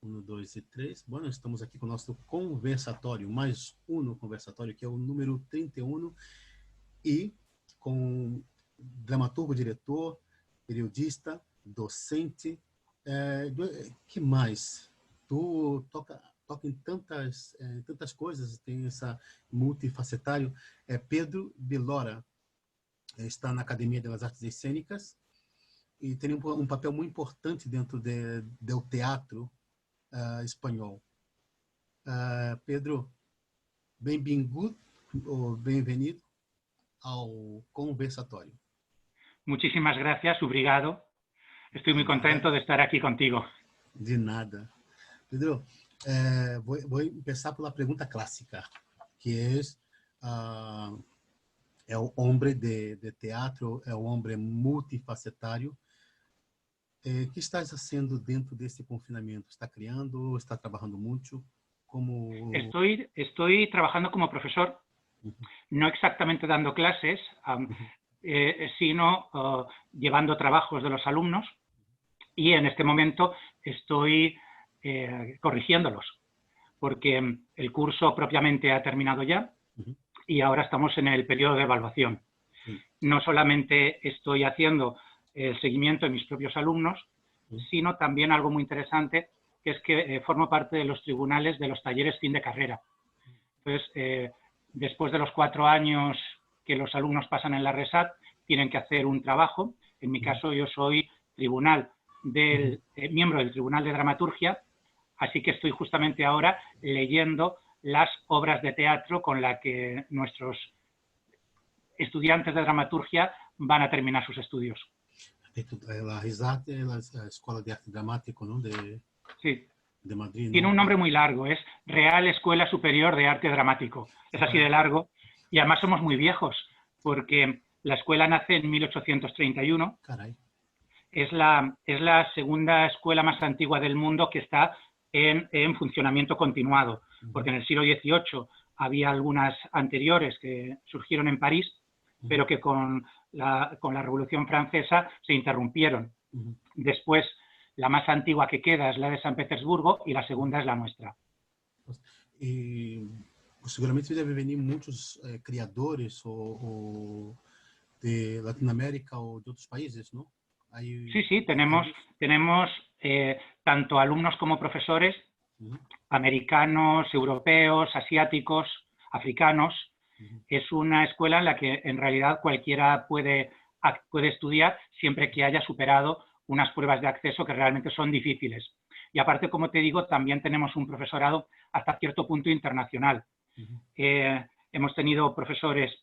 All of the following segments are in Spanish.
Um, dois e três. Bueno, estamos aqui com o nosso conversatório, mais um conversatório, que é o número 31, e com dramaturgo, diretor, periodista, docente. Que mais? Tu toca em tantas coisas, tem essa multifacetário. Pedro Bilora está na Academia das Artes Cênicas e tem um papel muito importante dentro do teatro espanhol. Pedro, bem-vindo ou bem-vindo ao conversatório. Muchísimas gracias, obrigado. Estoy muy contento de estar aquí contigo. De nada. Pedro, vou começar pela pergunta clássica, que é o homem de teatro, é o homem multifacetário. Que estás fazendo dentro desse confinamento? Está criando? Está trabalhando muito? Como... Estoy trabajando como profesor, no exactamente dando clases, sino llevando trabajos de los alumnos, y en este momento estoy corrigiéndolos, porque el curso propiamente ha terminado ya y ahora estamos en el periodo de evaluación. No solamente estoy haciendo el seguimiento de mis propios alumnos, sino también algo muy interesante, que es que formo parte de los tribunales de los talleres fin de carrera. Entonces, después de los 4 años que los alumnos pasan en la RESAT, tienen que hacer un trabajo. En mi caso, yo soy miembro del Tribunal de Dramaturgia, así que estoy justamente ahora leyendo las obras de teatro con las que nuestros estudiantes de dramaturgia van a terminar sus estudios. La RESAT es la Escuela de Arte Dramático, ¿no? Sí. De Madrid, ¿no? Tiene un nombre muy largo, es Real Escuela Superior de Arte Dramático. Es así de largo y además somos muy viejos porque la escuela nace en 1831. Caray. Es la segunda escuela más antigua del mundo que está en funcionamiento continuado, porque en el siglo XVIII había algunas anteriores que surgieron en París, pero que con la Revolución Francesa se interrumpieron. Después, la más antigua que queda es la de San Petersburgo y la segunda es la nuestra. Y seguramente deben venir muchos creadores de Latinoamérica o de otros países, ¿no? Sí, tenemos tanto alumnos como profesores, americanos, europeos, asiáticos, africanos. Es una escuela en la que en realidad cualquiera puede estudiar siempre que haya superado unas pruebas de acceso que realmente son difíciles. Y aparte, como te digo, también tenemos un profesorado hasta cierto punto internacional. Hemos tenido profesores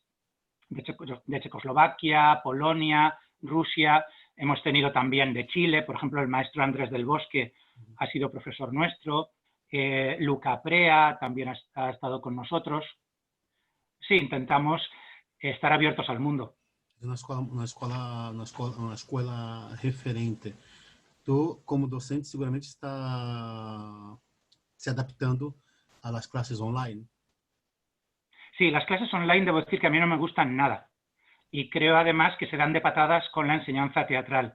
de Checoslovaquia, Polonia, Rusia. Hemos tenido también de Chile, por ejemplo, el maestro Andrés del Bosque ha sido profesor nuestro. Luca Prea también ha estado con nosotros. Sí, intentamos estar abiertos al mundo. Una escuela referente. Tú, como docente, seguramente está se adaptando a las clases online. Sí, las clases online debo decir que a mí no me gustan nada. Y creo además que se dan de patadas con la enseñanza teatral,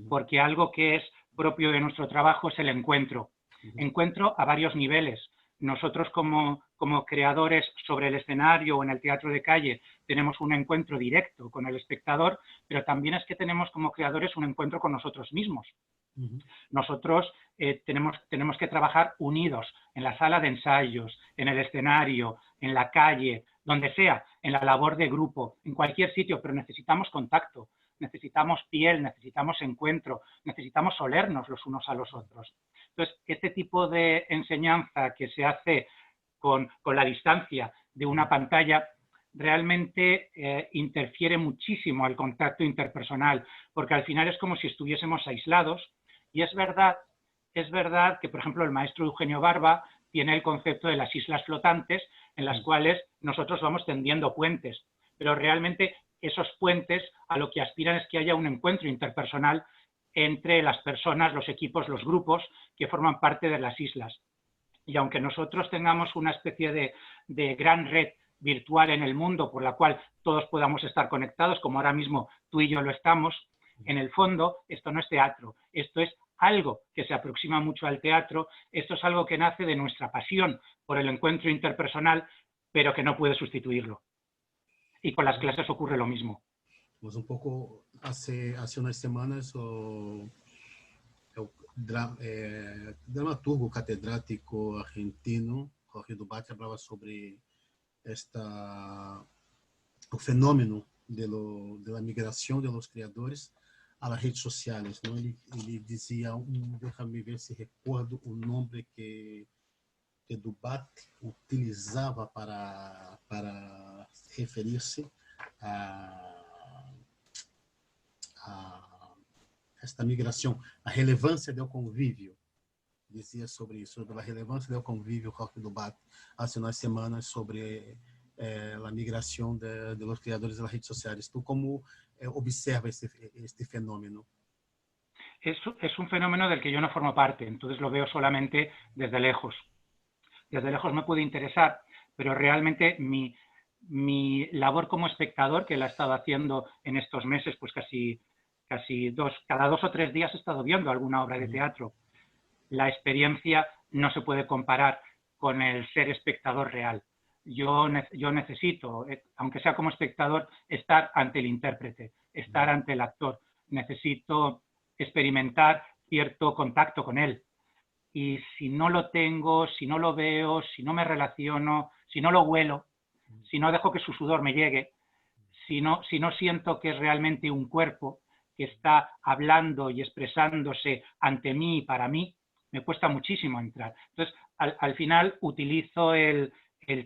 porque algo que es propio de nuestro trabajo es el encuentro. Encuentro a varios niveles. Nosotros como creadores sobre el escenario o en el teatro de calle tenemos un encuentro directo con el espectador, pero también es que tenemos como creadores un encuentro con nosotros mismos. Nosotros tenemos que trabajar unidos en la sala de ensayos, en el escenario, en la calle, donde sea, en la labor de grupo, en cualquier sitio, pero necesitamos contacto, necesitamos piel, necesitamos encuentro, necesitamos olernos los unos a los otros. Entonces, este tipo de enseñanza que se hace con la distancia de una pantalla realmente interfiere muchísimo al contacto interpersonal, porque al final es como si estuviésemos aislados. Y es verdad que, por ejemplo, el maestro Eugenio Barba tiene el concepto de las islas flotantes en las cuales nosotros vamos tendiendo puentes, pero realmente esos puentes a lo que aspiran es que haya un encuentro interpersonal entre las personas, los equipos, los grupos que forman parte de las islas. Y aunque nosotros tengamos una especie de gran red virtual en el mundo por la cual todos podamos estar conectados, como ahora mismo tú y yo lo estamos, en el fondo esto no es teatro, esto es algo que se aproxima mucho al teatro. Esto es algo que nace de nuestra pasión por el encuentro interpersonal, pero que no puede sustituirlo. Y con las clases ocurre lo mismo. Pues un pouco, hace unas semanas, dramaturgo catedrático argentino, Jorge Dubat, hablaba sobre o fenômeno de la migração de los criadores a las redes sociales, ¿no? Ele dizia, déjame ver se recordo o nome que Dubat utilizava para referir-se a esta migração, a relevância do convívio. Dizia sobre isso, sobre a relevância do convívio, Jorge Dubat, há umas semanas, sobre a migração de los criadores das redes sociais. Tu como observa este fenómeno? Es un fenómeno del que yo no formo parte, entonces lo veo solamente desde lejos. Desde lejos me puede interesar, pero realmente mi labor como espectador, que la he estado haciendo en estos meses, pues cada 2 o 3 días he estado viendo alguna obra de teatro. La experiencia no se puede comparar con el ser espectador real. Yo necesito, aunque sea como espectador, estar ante el intérprete, estar ante el actor. Necesito experimentar cierto contacto con él. Y si no lo tengo, si no lo veo, si no me relaciono, si no lo huelo, si no dejo que su sudor me llegue, si no siento que es realmente un cuerpo que está hablando y expresándose ante mí y para mí, me cuesta muchísimo entrar. Entonces, al final utilizo el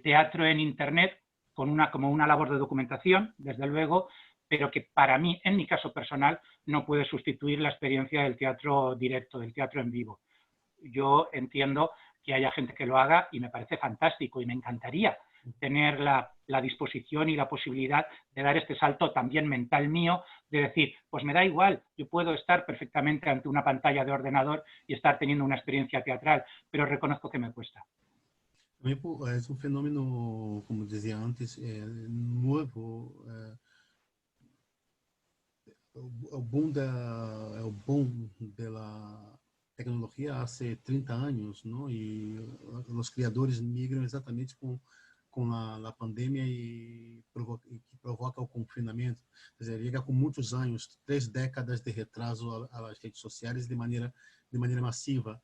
teatro en Internet como una labor de documentación, desde luego, pero que para mí, en mi caso personal, no puede sustituir la experiencia del teatro directo, del teatro en vivo. Yo entiendo que haya gente que lo haga y me parece fantástico y me encantaría tener la disposición y la posibilidad de dar este salto también mental mío, de decir, pues me da igual, yo puedo estar perfectamente ante una pantalla de ordenador y estar teniendo una experiencia teatral, pero reconozco que me cuesta. Es un fenómeno, como decía antes, nuevo. El boom de la tecnología hace 30 años, ¿no? Y los creadores migran exactamente con la pandemia y provoca el confinamiento. O sea, llega con muchos años, 3 décadas de retraso a las redes sociales de manera masiva.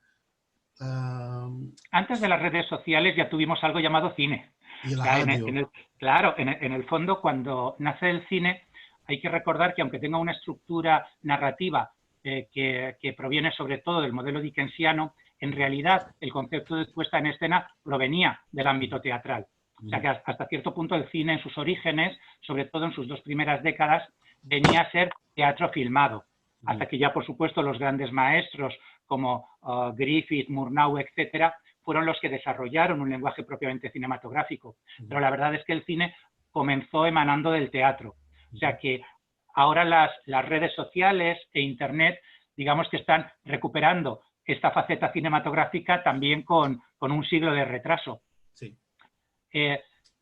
Antes de las redes sociales ya tuvimos algo llamado cine. Y la radio. Claro, en el fondo, cuando nace el cine, hay que recordar que aunque tenga una estructura narrativa que proviene sobre todo del modelo dickensiano, en realidad el concepto de puesta en escena provenía del ámbito teatral. O sea que hasta cierto punto el cine en sus orígenes, sobre todo en sus 2 primeras décadas, venía a ser teatro filmado. Hasta que ya, por supuesto, los grandes maestros como Griffith, Murnau, etcétera, fueron los que desarrollaron un lenguaje propiamente cinematográfico. Pero la verdad es que el cine comenzó emanando del teatro. O sea que ahora las redes sociales e Internet, digamos que están recuperando esta faceta cinematográfica también con un siglo de retraso. Sí.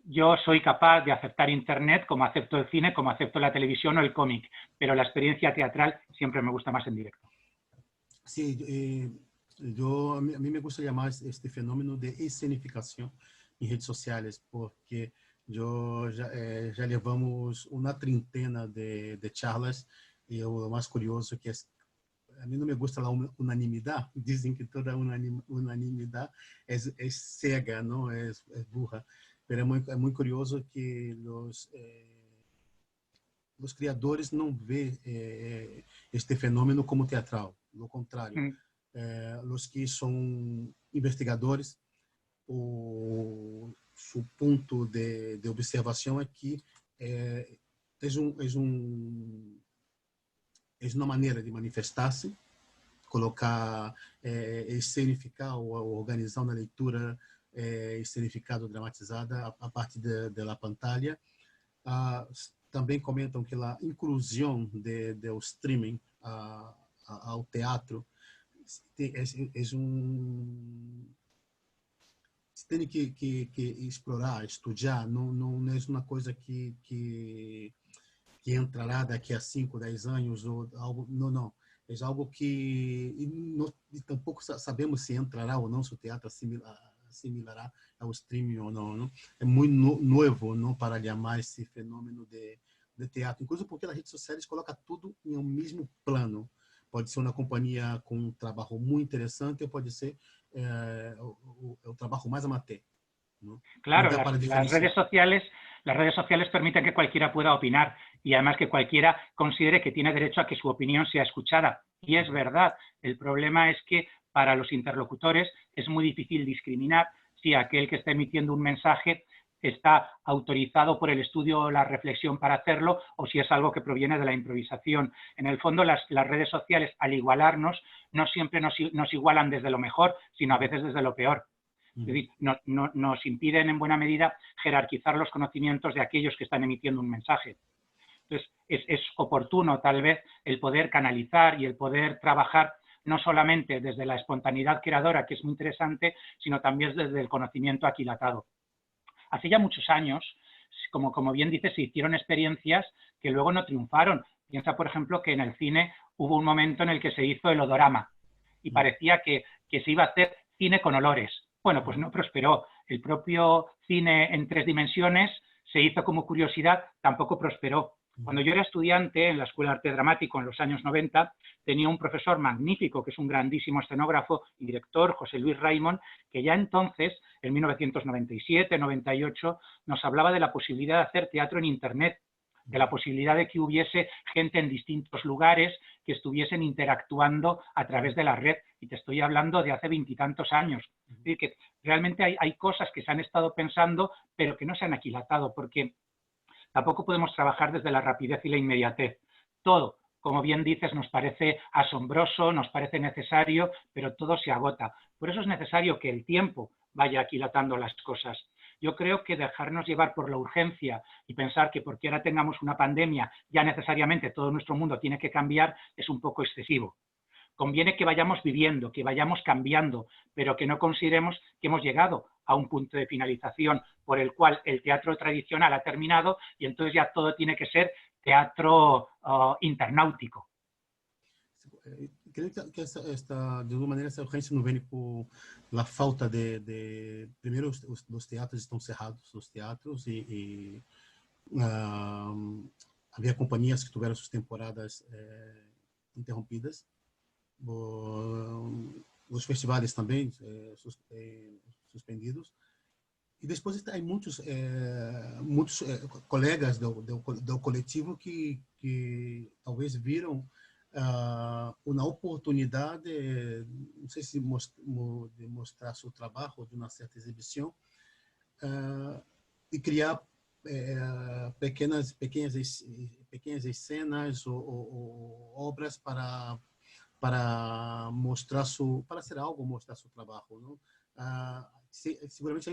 Yo soy capaz de aceptar Internet como acepto el cine, como acepto la televisión o el cómic, pero la experiencia teatral siempre me gusta más en directo. Sí, a mí me gusta llamar este fenómeno de escenificación en redes sociales, porque já levamos uma trintena de charlas e o mais curioso que a mim não me gusta a unanimidade, dizem que toda unanimidade é cega, não é burra, mas é muito curioso que os criadores não vê este fenômeno como teatral, ao contrário, os que são investigadores, su ponto de observação é que é uma maneira de manifestar-se, colocar, escenificar ou organizar uma leitura escenificada ou dramatizada a partir da pantalla. Também comentam que a inclusão do streaming ao teatro você tem que explorar, estudar, não é uma coisa que entrará daqui a 5, 10 anos ou algo, não. É algo que tampouco sabemos se entrará ou não, se o teatro assimilará ao streaming ou não, não? É muito novo, não, para chamar esse fenômeno de teatro, inclusive porque nas redes sociais coloca tudo em um mesmo plano. Pode ser uma companhia com um trabalho muito interessante ou pode ser o trabalho mais amateur, ¿no? Claro, las redes sociales permiten que cualquiera pueda opinar y además que cualquiera considere que tiene derecho a que su opinión sea escuchada. Y es verdad, el problema es que para los interlocutores es muy difícil discriminar si aquel que está emitiendo un mensaje está autorizado por el estudio o la reflexión para hacerlo o si es algo que proviene de la improvisación. En el fondo, las redes sociales, al igualarnos, no siempre nos igualan desde lo mejor, sino a veces desde lo peor. Es decir, nos impiden en buena medida jerarquizar los conocimientos de aquellos que están emitiendo un mensaje. Entonces, es oportuno tal vez el poder canalizar y el poder trabajar no solamente desde la espontaneidad creadora, que es muy interesante, sino también desde el conocimiento aquilatado. Hace ya muchos años, como bien dices, se hicieron experiencias que luego no triunfaron. Piensa, por ejemplo, que en el cine hubo un momento en el que se hizo el odorama y parecía que se iba a hacer cine con olores. Bueno, pues no prosperó. El propio cine en 3 dimensiones se hizo como curiosidad, tampoco prosperó. Cuando yo era estudiante en la Escuela de Arte Dramático en los años 90, tenía un profesor magnífico, que es un grandísimo escenógrafo y director, José Luis Raimon, que ya entonces, en 1997-98, nos hablaba de la posibilidad de hacer teatro en Internet, de la posibilidad de que hubiese gente en distintos lugares que estuviesen interactuando a través de la red. Y te estoy hablando de hace 20 y tantos años. Es decir, que realmente hay cosas que se han estado pensando, pero que no se han aquilatado, porque tampoco podemos trabajar desde la rapidez y la inmediatez. Todo, como bien dices, nos parece asombroso, nos parece necesario, pero todo se agota. Por eso es necesario que el tiempo vaya aquilatando las cosas. Yo creo que dejarnos llevar por la urgencia y pensar que porque ahora tengamos una pandemia ya necesariamente todo nuestro mundo tiene que cambiar es un poco excesivo. Conviene que vayamos viviendo, que vayamos cambiando, pero que no consideremos que hemos llegado a un punto de finalización por el cual el teatro tradicional ha terminado y entonces ya todo tiene que ser teatro internautico. Creio que de alguma maneira, essa urgência não vem por la falta primeiro, os teatros estão cerrados, os teatros, e havia companhias que tiveram suas temporadas interrompidas. Os festivais também suspendidos. E depois há muitos colegas do coletivo que talvez viram uma oportunidade, não sei se de mostrar seu trabalho, de uma certa exibição, e criar pequenas cenas ou obras para mostrar para ser algo, mostrar seu trabalho, não? Seguramente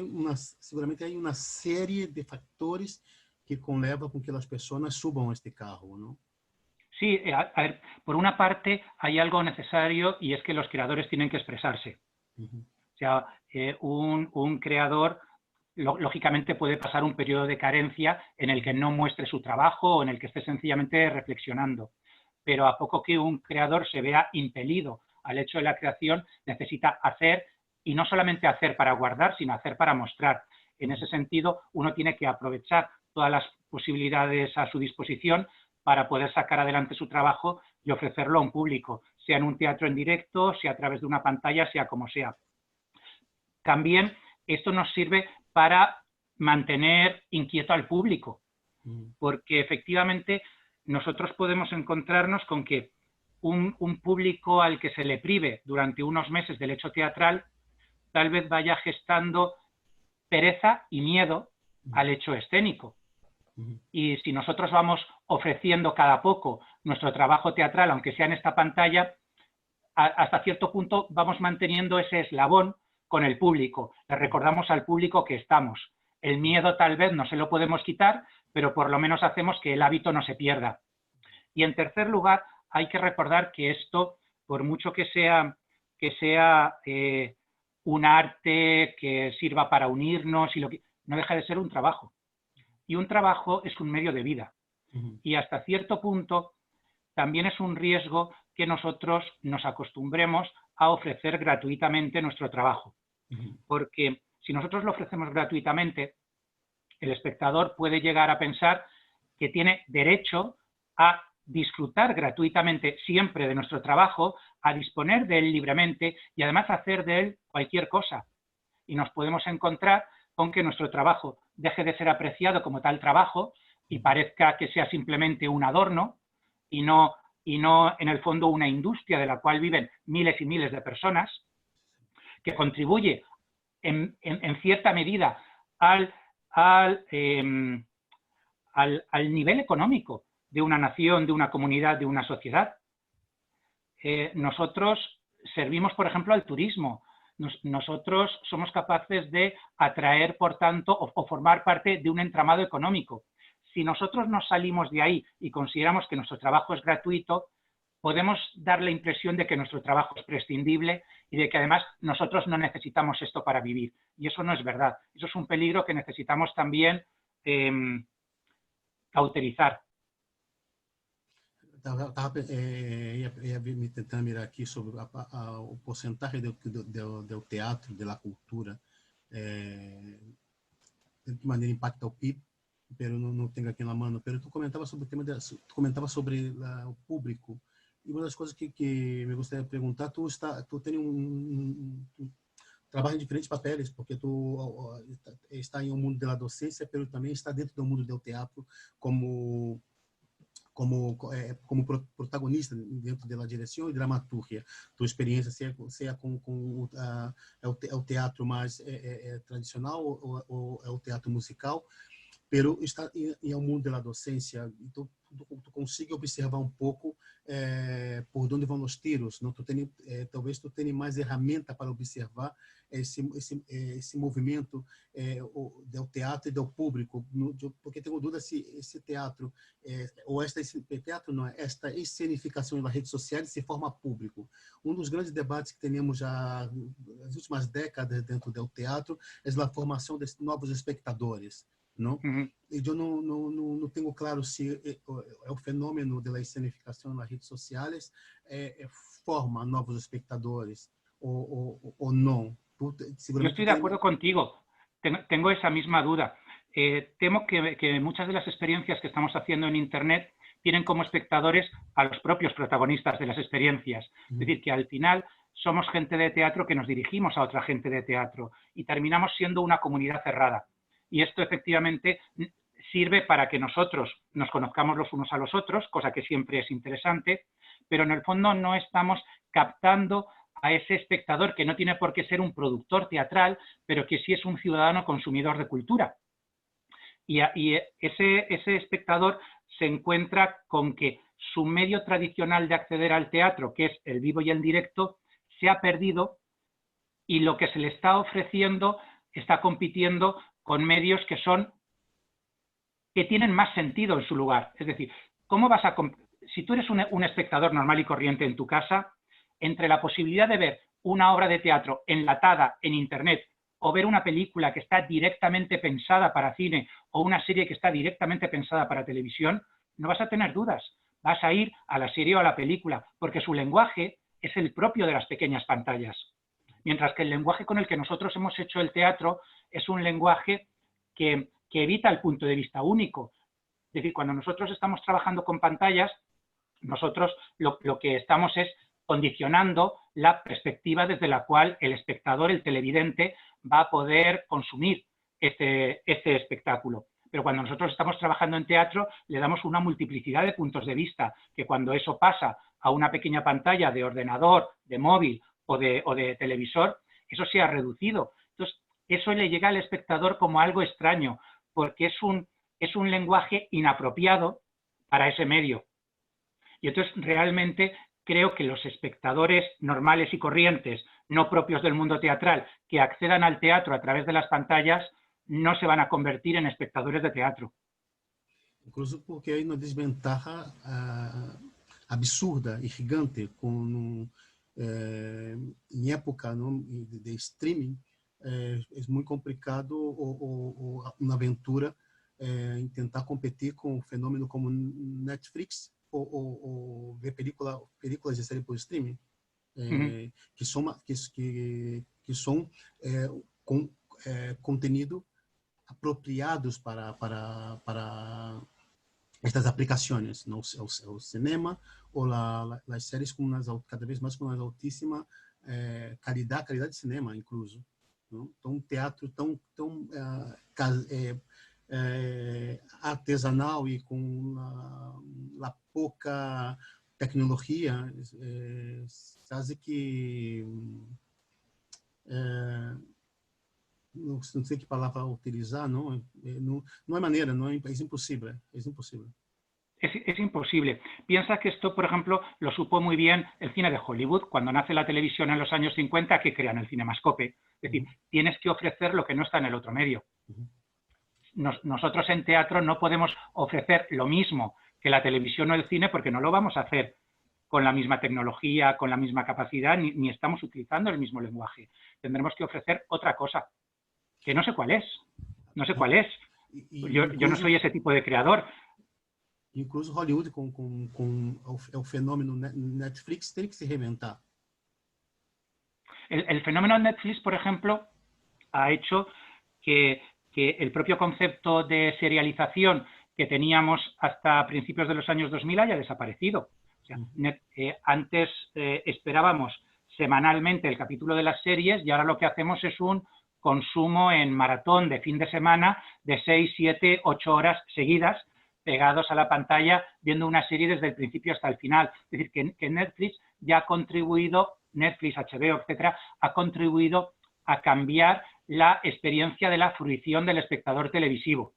há uma série de fatores que conleva com que as pessoas subam a este carro, não? Sí, a ver, por una parte hay algo necesario y es que los creadores tienen que expresarse. O sea, un creador lógicamente puede pasar un periodo de carencia en el que no muestre su trabajo o en el que esté sencillamente reflexionando. Pero a poco que un creador se vea impelido al hecho de la creación, necesita hacer, y no solamente hacer para guardar, sino hacer para mostrar. En ese sentido, uno tiene que aprovechar todas las posibilidades a su disposición para poder sacar adelante su trabajo y ofrecerlo a un público, sea en un teatro en directo, sea a través de una pantalla, sea como sea. También esto nos sirve para mantener inquieto al público, porque efectivamente nosotros podemos encontrarnos con que un público al que se le prive durante unos meses del hecho teatral tal vez vaya gestando pereza y miedo al hecho escénico. Y si nosotros vamos ofreciendo cada poco nuestro trabajo teatral, aunque sea en esta pantalla, hasta cierto punto vamos manteniendo ese eslabón con el público. Le recordamos al público que estamos. El miedo tal vez no se lo podemos quitar, pero por lo menos hacemos que el hábito no se pierda. Y en tercer lugar, hay que recordar que esto, por mucho que sea un arte que sirva para unirnos, no deja de ser un trabajo. Y un trabajo es un medio de vida. Y hasta cierto punto también es un riesgo que nosotros nos acostumbremos a ofrecer gratuitamente nuestro trabajo. Porque si nosotros lo ofrecemos gratuitamente, el espectador puede llegar a pensar que tiene derecho a disfrutar gratuitamente siempre de nuestro trabajo, a disponer de él libremente y además hacer de él cualquier cosa. Y nos podemos encontrar con que nuestro trabajo deje de ser apreciado como tal trabajo y parezca que sea simplemente un adorno y no en el fondo una industria de la cual viven miles y miles de personas, que contribuye en cierta medida al nivel económico de una nación, de una comunidad, de una sociedad. Nosotros servimos, por ejemplo, al turismo. Nosotros somos capaces de atraer, por tanto, o formar parte de un entramado económico. Si nosotros nos salimos de ahí y consideramos que nuestro trabajo es gratuito, podemos dar la impresión de que nuestro trabajo es prescindible y de que además nosotros no necesitamos esto para vivir. Y eso no es verdad. Eso es un peligro que necesitamos también cauterizar. Ia me tentando mirar aqui sobre o porcentagem do teatro, da cultura, de que maneira impacta o PIB, pero não tenho aqui na mão. Pero tu comentava sobre o tema, tu comentava sobre o público. E uma das coisas que me gostaria de perguntar, tu tem trabalha em diferentes papéis, porque tu está em um mundo da docência, mas também está dentro do mundo do teatro como protagonista dentro da direção e dramaturgia. Tua experiência, seja com o teatro mais tradicional ou é o teatro musical, pero está em um mundo da docência, então tu consegue observar um pouco por onde vão os tiros, não? Talvez tu tenha mais ferramenta para observar esse movimento do teatro e do público, porque tenho dúvida se esse teatro esta escenificação nas redes sociais se forma público. Um dos grandes debates que temos já nas últimas décadas dentro do teatro é a formação de novos espectadores. Não? Eu não tenho claro se o fenômeno da escenificação nas redes sociais forma novos espectadores ou não. Yo estoy de acuerdo contigo. Tengo esa misma duda. Temo que muchas de las experiencias que estamos haciendo en Internet tienen como espectadores a los propios protagonistas de las experiencias. Es decir, que al final somos gente de teatro que nos dirigimos a otra gente de teatro y terminamos siendo una comunidad cerrada. Y esto efectivamente sirve para que nosotros nos conozcamos los unos a los otros, cosa que siempre es interesante, pero en el fondo no estamos captando a ese espectador que no tiene por qué ser un productor teatral, pero que sí es un ciudadano consumidor de cultura. Y ese espectador se encuentra con que su medio tradicional de acceder al teatro, que es el vivo y el directo, se ha perdido y lo que se le está ofreciendo está compitiendo con medios que tienen más sentido en su lugar. Es decir, ¿cómo vas a si tú eres un espectador normal y corriente en tu casa, entre la posibilidad de ver una obra de teatro enlatada en Internet o ver una película que está directamente pensada para cine o una serie que está directamente pensada para televisión, no vas a tener dudas. Vas a ir a la serie o a la película, porque su lenguaje es el propio de las pequeñas pantallas. Mientras que el lenguaje con el que nosotros hemos hecho el teatro es un lenguaje que evita el punto de vista único. Es decir, cuando nosotros estamos trabajando con pantallas, nosotros lo que estamos es condicionando la perspectiva desde la cual el espectador, el televidente, va a poder consumir este espectáculo. Pero cuando nosotros estamos trabajando en teatro, le damos una multiplicidad de puntos de vista, que cuando eso pasa a una pequeña pantalla de ordenador, de móvil o de televisor, eso se ha reducido. Entonces, eso le llega al espectador como algo extraño, porque es un lenguaje inapropiado para ese medio. Y entonces, realmente, creo que los espectadores normales y corrientes, no propios del mundo teatral, que accedan al teatro a través de las pantallas, no se van a convertir en espectadores de teatro. Incluso porque hay una desventaja absurda y gigante en época, ¿no?, de streaming. Es muy complicado o una aventura intentar competir con un fenómeno como Netflix, o ver películas de serie por streaming, que son con contenido apropiados para estas aplicaciones, ¿no? El cinema o las series cada vez más con una altísima calidad de cinema, incluso, ¿no? Un teatro tan artesanal y con la poca tecnología hace que não sei que palavra utilizar, não hay manera, es imposible, es imposible. Es imposible. Piensa que esto, por ejemplo, lo supo muy bien el cine de Hollywood. Cuando nace la televisión en los años 50, que crean el cinemascope. Es decir, tienes que ofrecer lo que no está en el otro medio. Nosotros en teatro no podemos ofrecer lo mismo que la televisión o el cine porque no lo vamos a hacer con la misma tecnología, con la misma capacidad, ni estamos utilizando el mismo lenguaje. Tendremos que ofrecer otra cosa, que no sé cuál es. No sé cuál es. Yo no soy ese tipo de creador. Incluso Hollywood, com el fenómeno Netflix, tiene que se reinventar. El fenómeno Netflix, por ejemplo, ha hecho que el propio concepto de serialización que teníamos hasta principios de los años 2000 haya desaparecido. O sea, antes esperábamos semanalmente el capítulo de las series y ahora lo que hacemos es un consumo en maratón de fin de semana de 6, 7, 8 horas seguidas, pegados a la pantalla, viendo una serie desde el principio hasta el final. Es decir, que Netflix ya ha contribuido, Netflix, HBO, etcétera, ha contribuido a cambiar la experiencia de la fruición del espectador televisivo.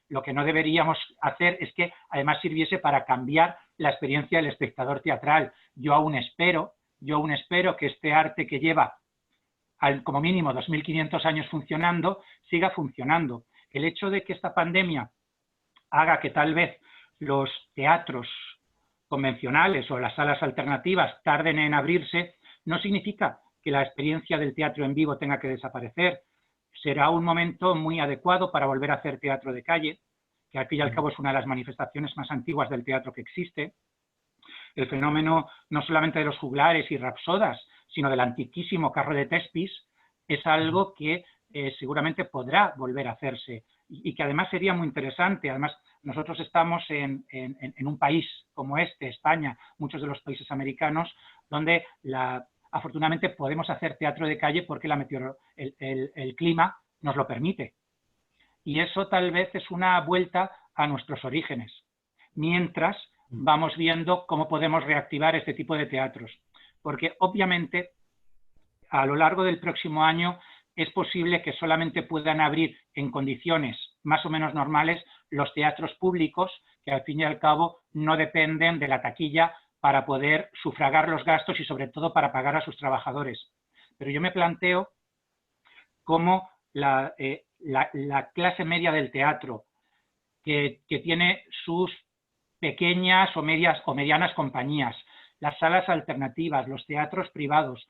Lo que no deberíamos hacer es que además sirviese para cambiar la experiencia del espectador teatral. Yo aún espero que este arte que lleva como mínimo 2.500 años funcionando, siga funcionando. El hecho de que esta pandemia haga que tal vez los teatros convencionales o las salas alternativas tarden en abrirse, no significa que la experiencia del teatro en vivo tenga que desaparecer. Será un momento muy adecuado para volver a hacer teatro de calle, que al fin y al cabo es una de las manifestaciones más antiguas del teatro que existe. El fenómeno no solamente de los juglares y rapsodas, sino del antiquísimo carro de Thespis, es algo que seguramente podrá volver a hacerse y que además sería muy interesante. Además, nosotros estamos en un país como España, muchos de los países americanos, donde afortunadamente podemos hacer teatro de calle porque el clima nos lo permite. Y eso tal vez es una vuelta a nuestros orígenes, mientras vamos viendo cómo podemos reactivar este tipo de teatros. Porque obviamente a lo largo del próximo año es posible que solamente puedan abrir en condiciones más o menos normales los teatros públicos, que al fin y al cabo no dependen de la taquilla para poder sufragar los gastos y sobre todo para pagar a sus trabajadores. Pero yo me planteo cómo la clase media del teatro, que tiene sus pequeñas o medianas compañías, las salas alternativas, los teatros privados,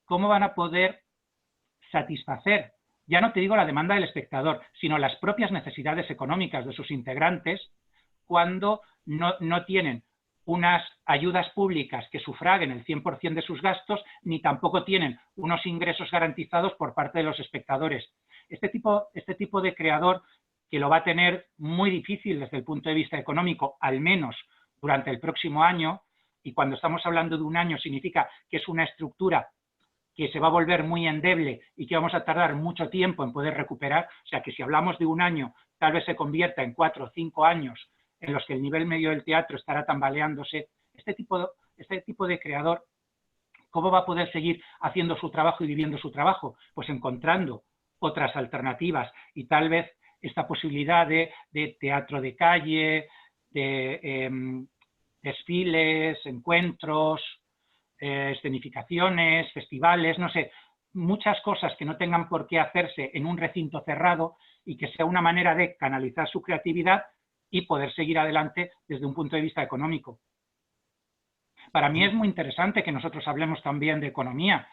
¿cómo van a poder satisfacer, ya no te digo la demanda del espectador, sino las propias necesidades económicas de sus integrantes cuando no tienen unas ayudas públicas que sufraguen el 100% de sus gastos, ni tampoco tienen unos ingresos garantizados por parte de los espectadores? Este tipo de creador, que lo va a tener muy difícil desde el punto de vista económico, al menos durante el próximo año, y cuando estamos hablando de un año significa que es una estructura que se va a volver muy endeble y que vamos a tardar mucho tiempo en poder recuperar. O sea que si hablamos de un año, tal vez se convierta en 4 o 5 años en los que el nivel medio del teatro estará tambaleándose. Este tipo de creador, ¿cómo va a poder seguir haciendo su trabajo y viviendo su trabajo? Pues encontrando otras alternativas y tal vez esta posibilidad de teatro de calle, de desfiles, encuentros, escenificaciones, festivales, no sé, muchas cosas que no tengan por qué hacerse en un recinto cerrado y que sea una manera de canalizar su creatividad y poder seguir adelante desde un punto de vista económico. Para mí es muy interesante que nosotros hablemos también de economía,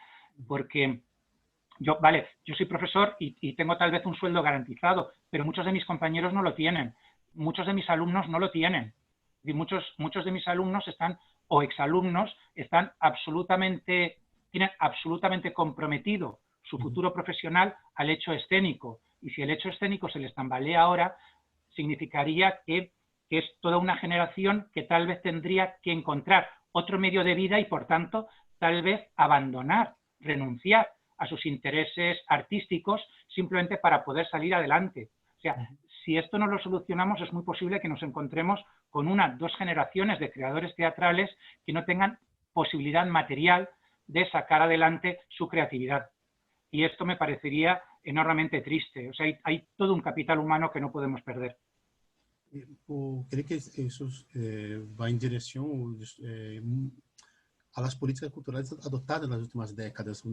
porque yo soy profesor y tengo tal vez un sueldo garantizado, pero muchos de mis compañeros no lo tienen, muchos de mis alumnos no lo tienen. Y muchos de mis alumnos o exalumnos tienen absolutamente comprometido su futuro profesional al hecho escénico. Y si el hecho escénico se les tambalea ahora, significaría que es toda una generación que tal vez tendría que encontrar otro medio de vida y, por tanto, tal vez abandonar, renunciar a sus intereses artísticos simplemente para poder salir adelante. O sea, si esto no lo solucionamos, es muy posible que nos encontremos con 2 generaciones de creadores teatrales que no tengan posibilidad material de sacar adelante su creatividad. Y esto me parecería enormemente triste. O sea, hay todo un capital humano que no podemos perder. Creio que isso vai em direção às políticas culturais adotadas nas últimas décadas.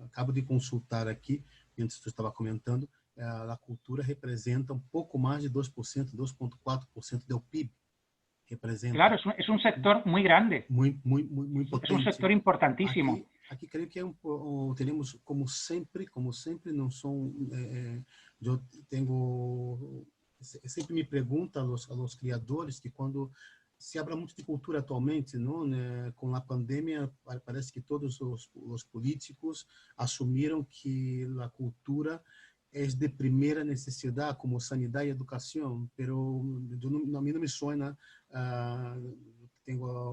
Acabo de consultar aqui, antes tu estava comentando, a cultura representa um pouco mais de 2%, 2,4% do PIB. Representa. Claro, es un sector muy grande. Muy potente. Es un sector importantísimo. Aqui creio que teremos, como sempre, não são... eu tenho... Sempre me pergunto aos criadores que quando se habla muito de cultura atualmente, não, né, com a pandemia, parece que todos os políticos assumiram que a cultura é de primeira necessidade, como sanidade e educação, pero a mim não me suena,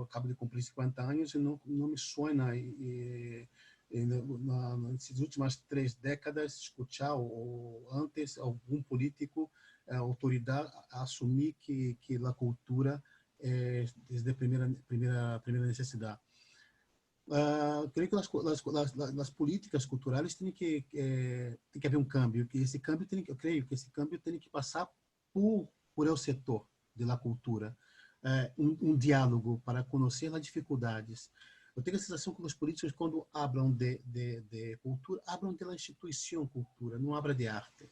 acabo de cumprir 50 anos e não me suena nessas últimas 3 décadas escutar ou antes algum político autoridade assumir que a cultura é de primeira necessidade. Creio que as políticas culturais tem que haver um cambio, que esse cambio tem que passar por o setor da cultura, um diálogo para conhecer as dificuldades. Eu tenho a sensação que os políticos, quando falam de cultura, falam da instituição cultura, não falam de arte.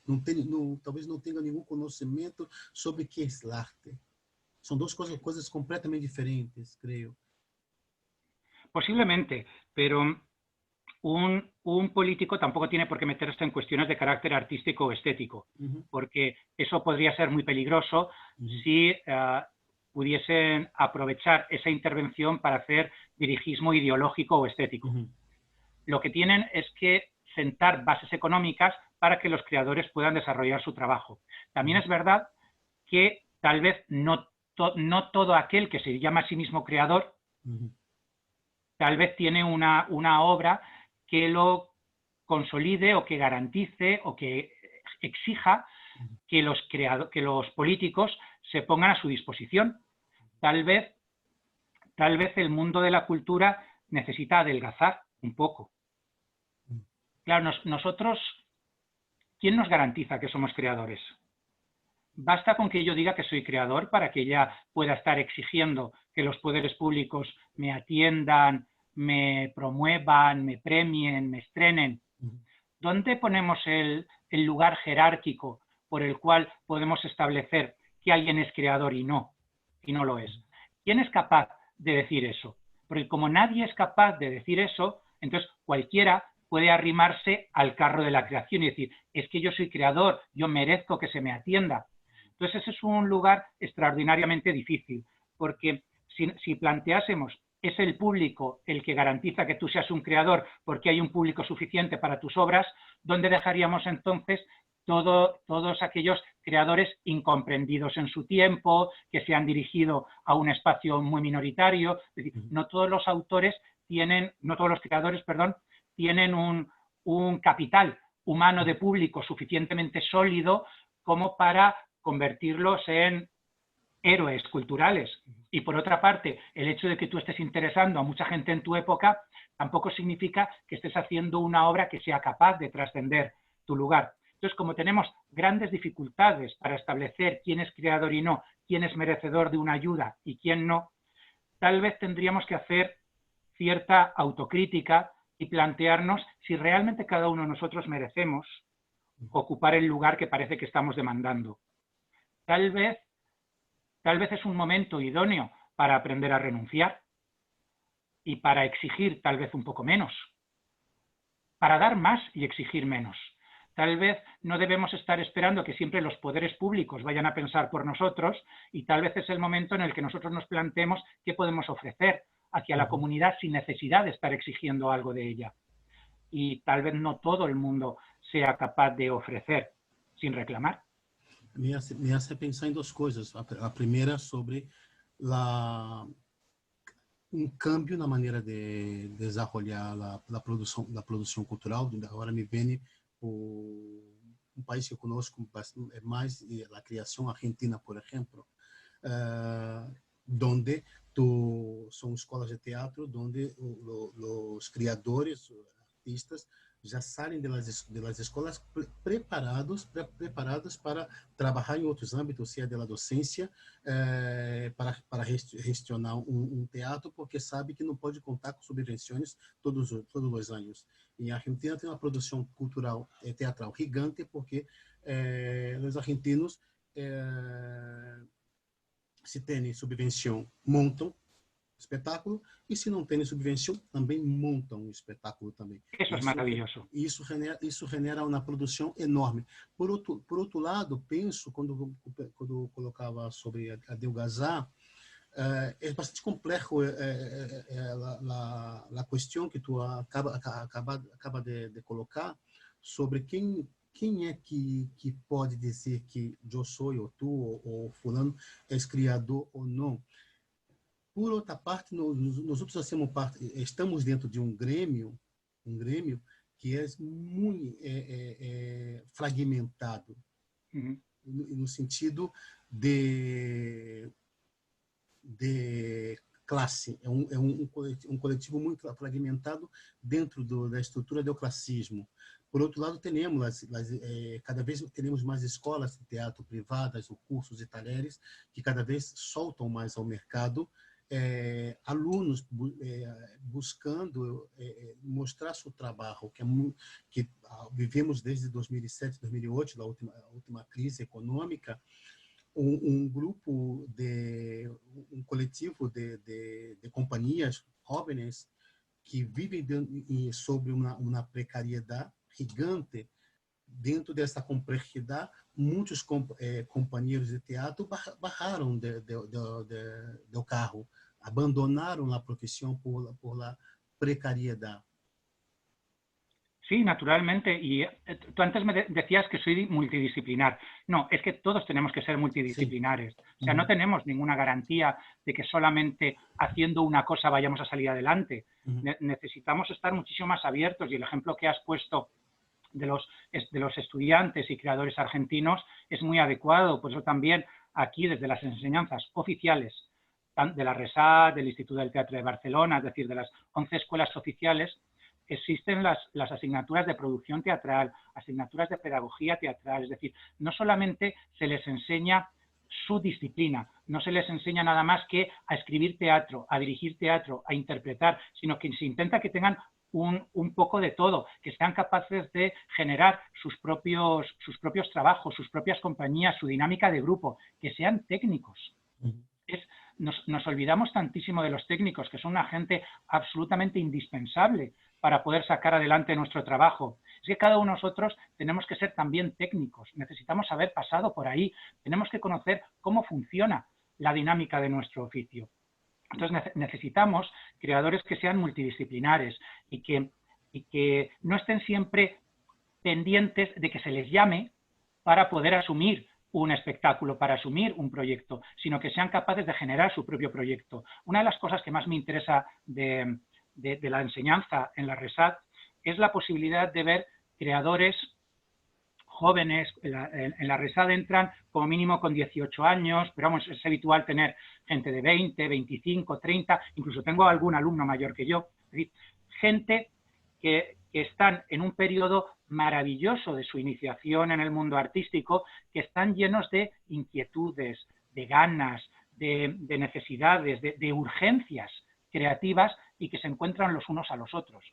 Talvez não tenham nenhum conhecimento sobre o que é arte. São 2 coisas completamente diferentes, creio. Posiblemente, pero un político tampoco tiene por qué meterse en cuestiones de carácter artístico o estético, porque eso podría ser muy peligroso si pudiesen aprovechar esa intervención para hacer dirigismo ideológico o estético. Lo que tienen es que sentar bases económicas para que los creadores puedan desarrollar su trabajo. También es verdad que tal vez no todo aquel que se llama a sí mismo creador tal vez tiene una obra que lo consolide o que garantice o que exija que los políticos se pongan a su disposición. Tal vez el mundo de la cultura necesita adelgazar un poco. Claro, nosotros, ¿quién nos garantiza que somos creadores? Basta con que yo diga que soy creador para que ya pueda estar exigiendo que los poderes públicos me atiendan, me promuevan, me premien, me estrenen. ¿Dónde ponemos el lugar jerárquico por el cual podemos establecer que alguien es creador y no lo es? ¿Quién es capaz de decir eso? Porque como nadie es capaz de decir eso, entonces cualquiera puede arrimarse al carro de la creación y decir, es que yo soy creador, yo merezco que se me atienda. Entonces ese es un lugar extraordinariamente difícil, porque si planteásemos, es el público el que garantiza que tú seas un creador porque hay un público suficiente para tus obras, ¿dónde dejaríamos entonces todos aquellos creadores incomprendidos en su tiempo, que se han dirigido a un espacio muy minoritario? Es decir, no todos los creadores tienen un capital humano de público suficientemente sólido como para convertirlos en héroes culturales. Y por otra parte, el hecho de que tú estés interesando a mucha gente en tu época tampoco significa que estés haciendo una obra que sea capaz de trascender tu lugar. Entonces, como tenemos grandes dificultades para establecer quién es creador y no, quién es merecedor de una ayuda y quién no, tal vez tendríamos que hacer cierta autocrítica y plantearnos si realmente cada uno de nosotros merecemos ocupar el lugar que parece que estamos demandando. Tal vez es un momento idóneo para aprender a renunciar y para exigir tal vez un poco menos, para dar más y exigir menos. tal vez no debemos estar esperando que siempre los poderes públicos vayan a pensar por nosotros, y tal vez es el momento en el que nosotros nos planteemos qué podemos ofrecer hacia la comunidad sin necesidad de estar exigiendo algo de ella. Y tal vez no todo el mundo sea capaz de ofrecer sin reclamar. Me hace pensar em duas coisas. A primeira sobre cambio na maneira de desenvolver a produção cultural. Agora me vem um país que eu conosco é mais a criação argentina, por exemplo, donde são escolas de teatro, donde os criadores, os artistas, já saem das escolas preparados para trabalhar em outros âmbitos, seja da docência, para gestionar teatro, porque sabe que não pode contar com subvenções todos os anos. E a Argentina tem uma produção cultural teatral gigante, porque os argentinos, se têm subvenção, montam espetáculo, e se não têm subvenção, também montam um espetáculo também. Isso é maravilhoso. Isso genera uma produção enorme. Por outro lado, penso, quando colocava sobre a Delgazá, é bastante complexo a questão que tu acaba de colocar sobre quem é que pode dizer que eu sou, ou tu, ou fulano, é criador ou não. Por outra parte, nós outros estamos dentro de um grêmio que é muito fragmentado, no sentido de classe. É um coletivo muito fragmentado dentro da estrutura do classismo. Por outro lado, cada vez temos mais escolas de teatro privadas, ou cursos e talheres, que cada vez soltam mais ao mercado, alunos buscando mostrar seu trabalho, que vivemos desde 2007, 2008, da última crise econômica, um coletivo de companhias jovens que vivem sobre uma precariedade gigante. Dentro dessa complexidade, muitos companheiros de teatro bajaram do carro, abandonaram a profissão por la precariedade. Sí, naturalmente. Y tú antes me decías que soy multidisciplinar. No, es que todos tenemos que ser multidisciplinares. Sí. O sea, no tenemos ninguna garantía de que solamente haciendo una cosa vayamos a salir adelante. Necesitamos estar muchísimo más abiertos, y el ejemplo que has puesto de los estudiantes y creadores argentinos es muy adecuado. Por eso también aquí, desde las enseñanzas oficiales de la RESAD, del Instituto del Teatro de Barcelona, es decir, de las 11 escuelas oficiales, existen las asignaturas de producción teatral, asignaturas de pedagogía teatral. Es decir, no solamente se les enseña su disciplina, no se les enseña nada más que a escribir teatro, a dirigir teatro, a interpretar, sino que se intenta que tengan un poco de todo, que sean capaces de generar sus propios trabajos, sus propias compañías, su dinámica de grupo, que sean técnicos. Nos olvidamos tantísimo de los técnicos, que son una gente absolutamente indispensable para poder sacar adelante nuestro trabajo. Es que cada uno de nosotros tenemos que ser también técnicos, necesitamos haber pasado por ahí, tenemos que conocer cómo funciona la dinámica de nuestro oficio. Entonces necesitamos creadores que sean multidisciplinares y que no estén siempre pendientes de que se les llame para poder asumir un espectáculo, para asumir un proyecto, sino que sean capaces de generar su propio proyecto. Una de las cosas que más me interesa de la enseñanza en la RESAD es la posibilidad de ver creadores jóvenes. En la RESAD entran como mínimo con 18 años, pero vamos, es habitual tener gente de 20, 25, 30, incluso tengo algún alumno mayor que yo. Es decir, gente que están en un periodo maravilloso de su iniciación en el mundo artístico, que están llenos de inquietudes, de ganas, de necesidades, de urgencias creativas, y que se encuentran los unos a los otros.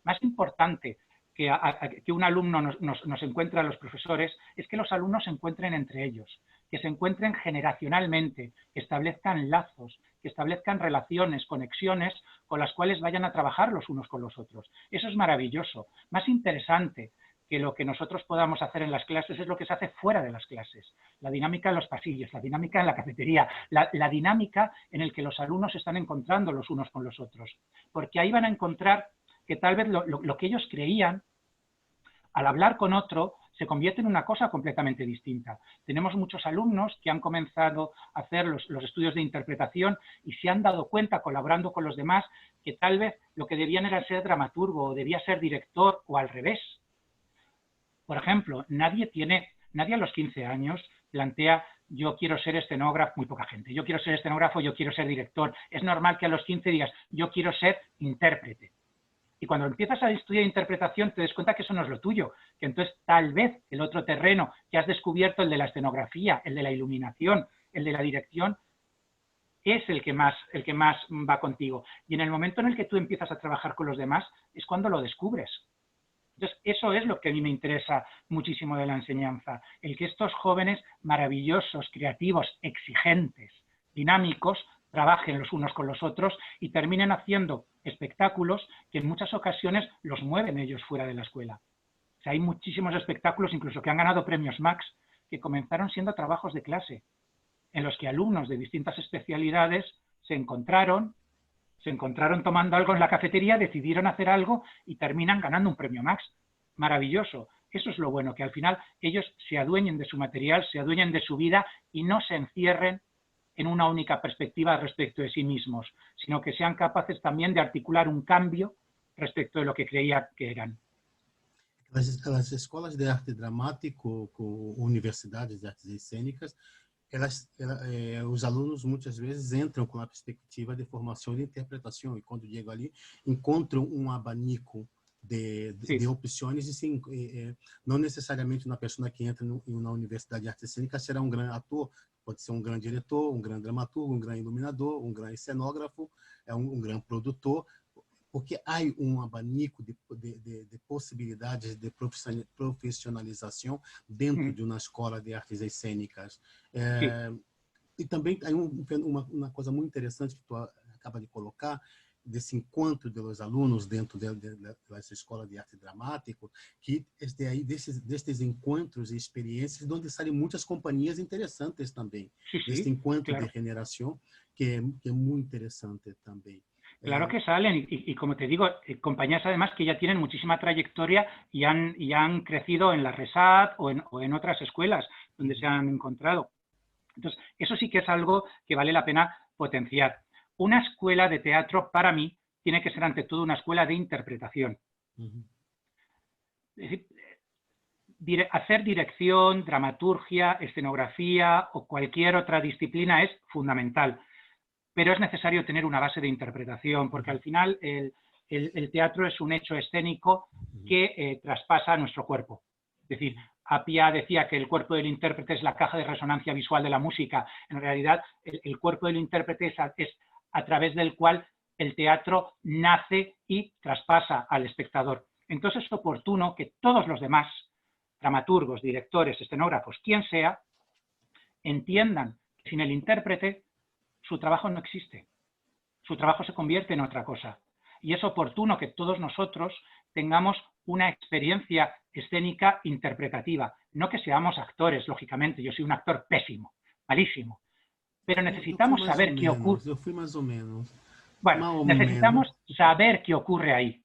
Más importante que un alumno nos encuentre a los profesores es que los alumnos se encuentren entre ellos, que se encuentren generacionalmente, que establezcan lazos, que establezcan relaciones, conexiones con las cuales vayan a trabajar los unos con los otros. Eso es maravilloso. Más interesante que lo que nosotros podamos hacer en las clases es lo que se hace fuera de las clases. La dinámica en los pasillos, la dinámica en la cafetería, la dinámica en el que los alumnos se están encontrando los unos con los otros. Porque ahí van a encontrar que tal vez lo que ellos creían, al hablar con otro, se convierte en una cosa completamente distinta. Tenemos muchos alumnos que han comenzado a hacer los estudios de interpretación y se han dado cuenta, colaborando con los demás, que tal vez lo que debían era ser dramaturgo o debía ser director o al revés. Por ejemplo, nadie a los 15 años plantea yo quiero ser escenógrafo, muy poca gente, yo quiero ser escenógrafo, yo quiero ser director. Es normal que a los 15 digas yo quiero ser intérprete. Y cuando empiezas a estudiar interpretación te des cuenta que eso no es lo tuyo, que entonces tal vez el otro terreno que has descubierto, el de la escenografía, el de la iluminación, el de la dirección, es el que más va contigo. Y en el momento en el que tú empiezas a trabajar con los demás es cuando lo descubres. Entonces, eso es lo que a mí me interesa muchísimo de la enseñanza, el que estos jóvenes maravillosos, creativos, exigentes, dinámicos, trabajen los unos con los otros y terminen haciendo espectáculos que en muchas ocasiones los mueven ellos fuera de la escuela. O sea, hay muchísimos espectáculos, incluso que han ganado premios Max, que comenzaron siendo trabajos de clase, en los que alumnos de distintas especialidades se encontraron tomando algo en la cafetería, decidieron hacer algo y terminan ganando un premio Max. Maravilloso. Eso es lo bueno, que al final ellos se adueñen de su material, se adueñen de su vida y no se encierren en una única perspectiva respecto de sí mismos, sino que sean capaces también de articular un cambio respecto de lo que creían que eran. As escolas de arte dramático, com universidades de artes escênicas, os alunos muitas vezes entram com a perspectiva de formação e de interpretação, e quando chegam ali, encontram um abanico de opções, e não necessariamente uma pessoa que entra em uma universidade de arte cênica será um grande ator, pode ser um grande diretor, um grande dramaturgo, um grande iluminador, um grande cenógrafo, um grande produtor, porque há um abanico de possibilidades de profissionalização dentro de uma escola de artes escênicas. E também há uma coisa muito interessante que tu acaba de colocar, desse encontro dos alunos dentro dessa escola de arte dramático, que desses encontros e experiências, onde saem muitas companhias interessantes também. Este encontro de generação, que é muito interessante também. Claro que salen y como te digo, compañías además que ya tienen muchísima trayectoria y han crecido en la RESAT o en otras escuelas donde se han encontrado. Entonces, eso sí que es algo que vale la pena potenciar. Una escuela de teatro, para mí, tiene que ser ante todo una escuela de interpretación. Es decir, hacer dirección, dramaturgia, escenografía o cualquier otra disciplina es fundamental. Pero es necesario tener una base de interpretación, porque al final el teatro es un hecho escénico que traspasa nuestro cuerpo. Es decir, Appiah decía que el cuerpo del intérprete es la caja de resonancia visual de la música. En realidad, el cuerpo del intérprete es a través del cual el teatro nace y traspasa al espectador. Entonces es oportuno que todos los demás, dramaturgos, directores, escenógrafos, quien sea, entiendan que sin el intérprete su trabajo no existe. Su trabajo se convierte en otra cosa. Y es oportuno que todos nosotros tengamos una experiencia escénica interpretativa. No que seamos actores, lógicamente. Yo soy un actor pésimo, malísimo. Pero necesitamos saber qué ocurre. Yo fui más o menos. Bueno, necesitamos saber qué ocurre ahí.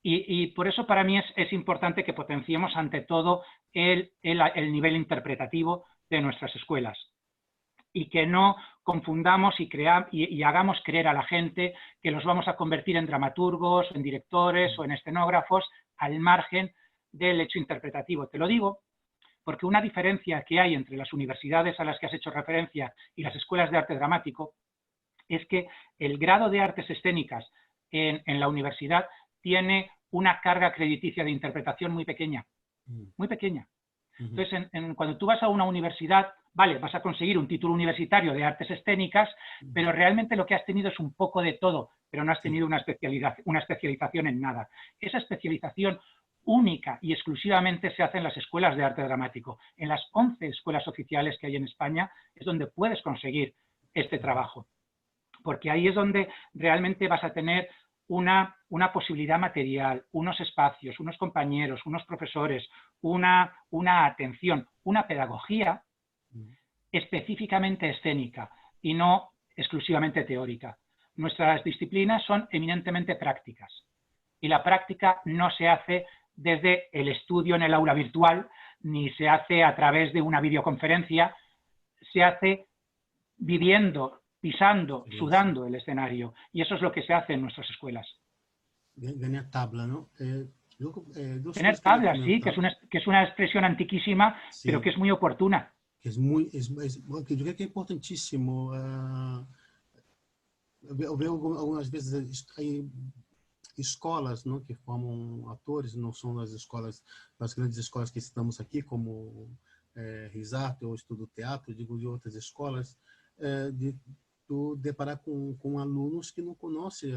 Y por eso para mí es importante que potenciemos ante todo el nivel interpretativo de nuestras escuelas. Y que no confundamos y hagamos creer a la gente que los vamos a convertir en dramaturgos, en directores o en escenógrafos al margen del hecho interpretativo. Te lo digo porque una diferencia que hay entre las universidades a las que has hecho referencia y las escuelas de arte dramático es que el grado de artes escénicas en la universidad tiene una carga crediticia de interpretación muy pequeña, muy pequeña. Entonces, cuando tú vas a una universidad, vale, vas a conseguir un título universitario de artes escénicas, pero realmente lo que has tenido es un poco de todo, pero no has tenido una especialización en nada. Esa especialización única y exclusivamente se hace en las escuelas de arte dramático. En las 11 escuelas oficiales que hay en España es donde puedes conseguir este trabajo, porque ahí es donde realmente vas a tener una posibilidad material, unos espacios, unos compañeros, unos profesores, una atención, una pedagogía específicamente escénica y no exclusivamente teórica. Nuestras disciplinas son eminentemente prácticas y la práctica no se hace desde el estudio en el aula virtual ni se hace a través de una videoconferencia, se hace viviendo, pisando, sudando el escenario, y eso es lo que se hace en nuestras escuelas. Ganhar tabla, ¿no? Tener tabla, sí, que es una expresión antiquísima, sí, pero que es muy oportuna. Que eu diria que é importantíssimo. Eu vejo algumas vezes aí escolas, não, que formam atores, não são das grandes escolas que estamos aqui, como Risarte ou Estudo Teatro, digo de outras escolas, de tu deparar com alunos que não conhecem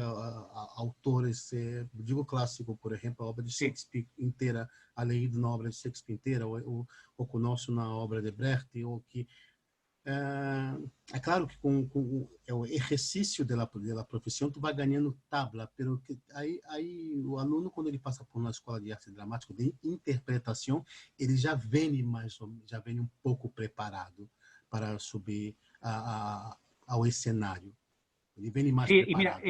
autores, digo clássico, por exemplo, a obra de Shakespeare inteira, a leído na obra de Shakespeare inteira, ou conosco na obra de Brecht, ou que é claro que com o exercício da profissão tu vai ganhando tabla, pero que aí o aluno, quando ele passa por uma escola de arte dramática, de interpretação, ele já vem um pouco preparado para subir ao escenario. Sí, y mira,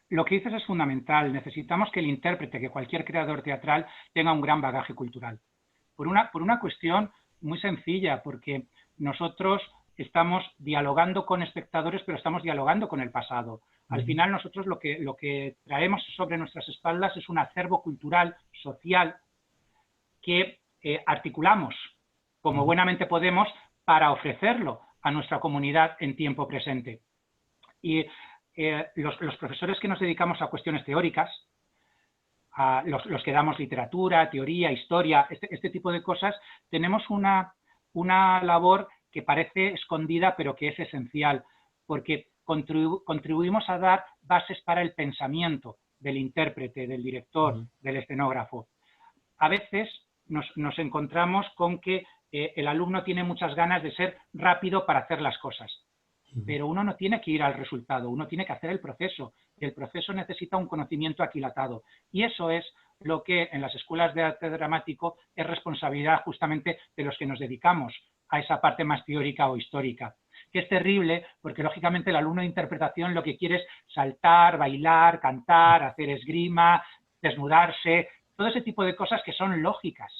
lo que dices es fundamental. Necesitamos que el intérprete, que cualquier creador teatral, tenga un gran bagaje cultural. Por una cuestión muy sencilla, porque nosotros estamos dialogando con espectadores, pero estamos dialogando con el pasado. Al final nosotros lo que traemos sobre nuestras espaldas es un acervo cultural, social, que articulamos como buenamente podemos para ofrecerlo a nuestra comunidad en tiempo presente. Y los profesores que nos dedicamos a cuestiones teóricas, los que damos literatura, teoría, historia, este tipo de cosas, tenemos una labor que parece escondida, pero que es esencial, porque contribuimos a dar bases para el pensamiento del intérprete, del director, del escenógrafo. A veces nos encontramos con que el alumno tiene muchas ganas de ser rápido para hacer las cosas. Pero uno no tiene que ir al resultado, uno tiene que hacer el proceso, y el proceso necesita un conocimiento aquilatado. Y eso es lo que en las escuelas de arte dramático es responsabilidad justamente de los que nos dedicamos a esa parte más teórica o histórica. Que es terrible porque lógicamente el alumno de interpretación lo que quiere es saltar, bailar, cantar, hacer esgrima, desnudarse, todo ese tipo de cosas que son lógicas,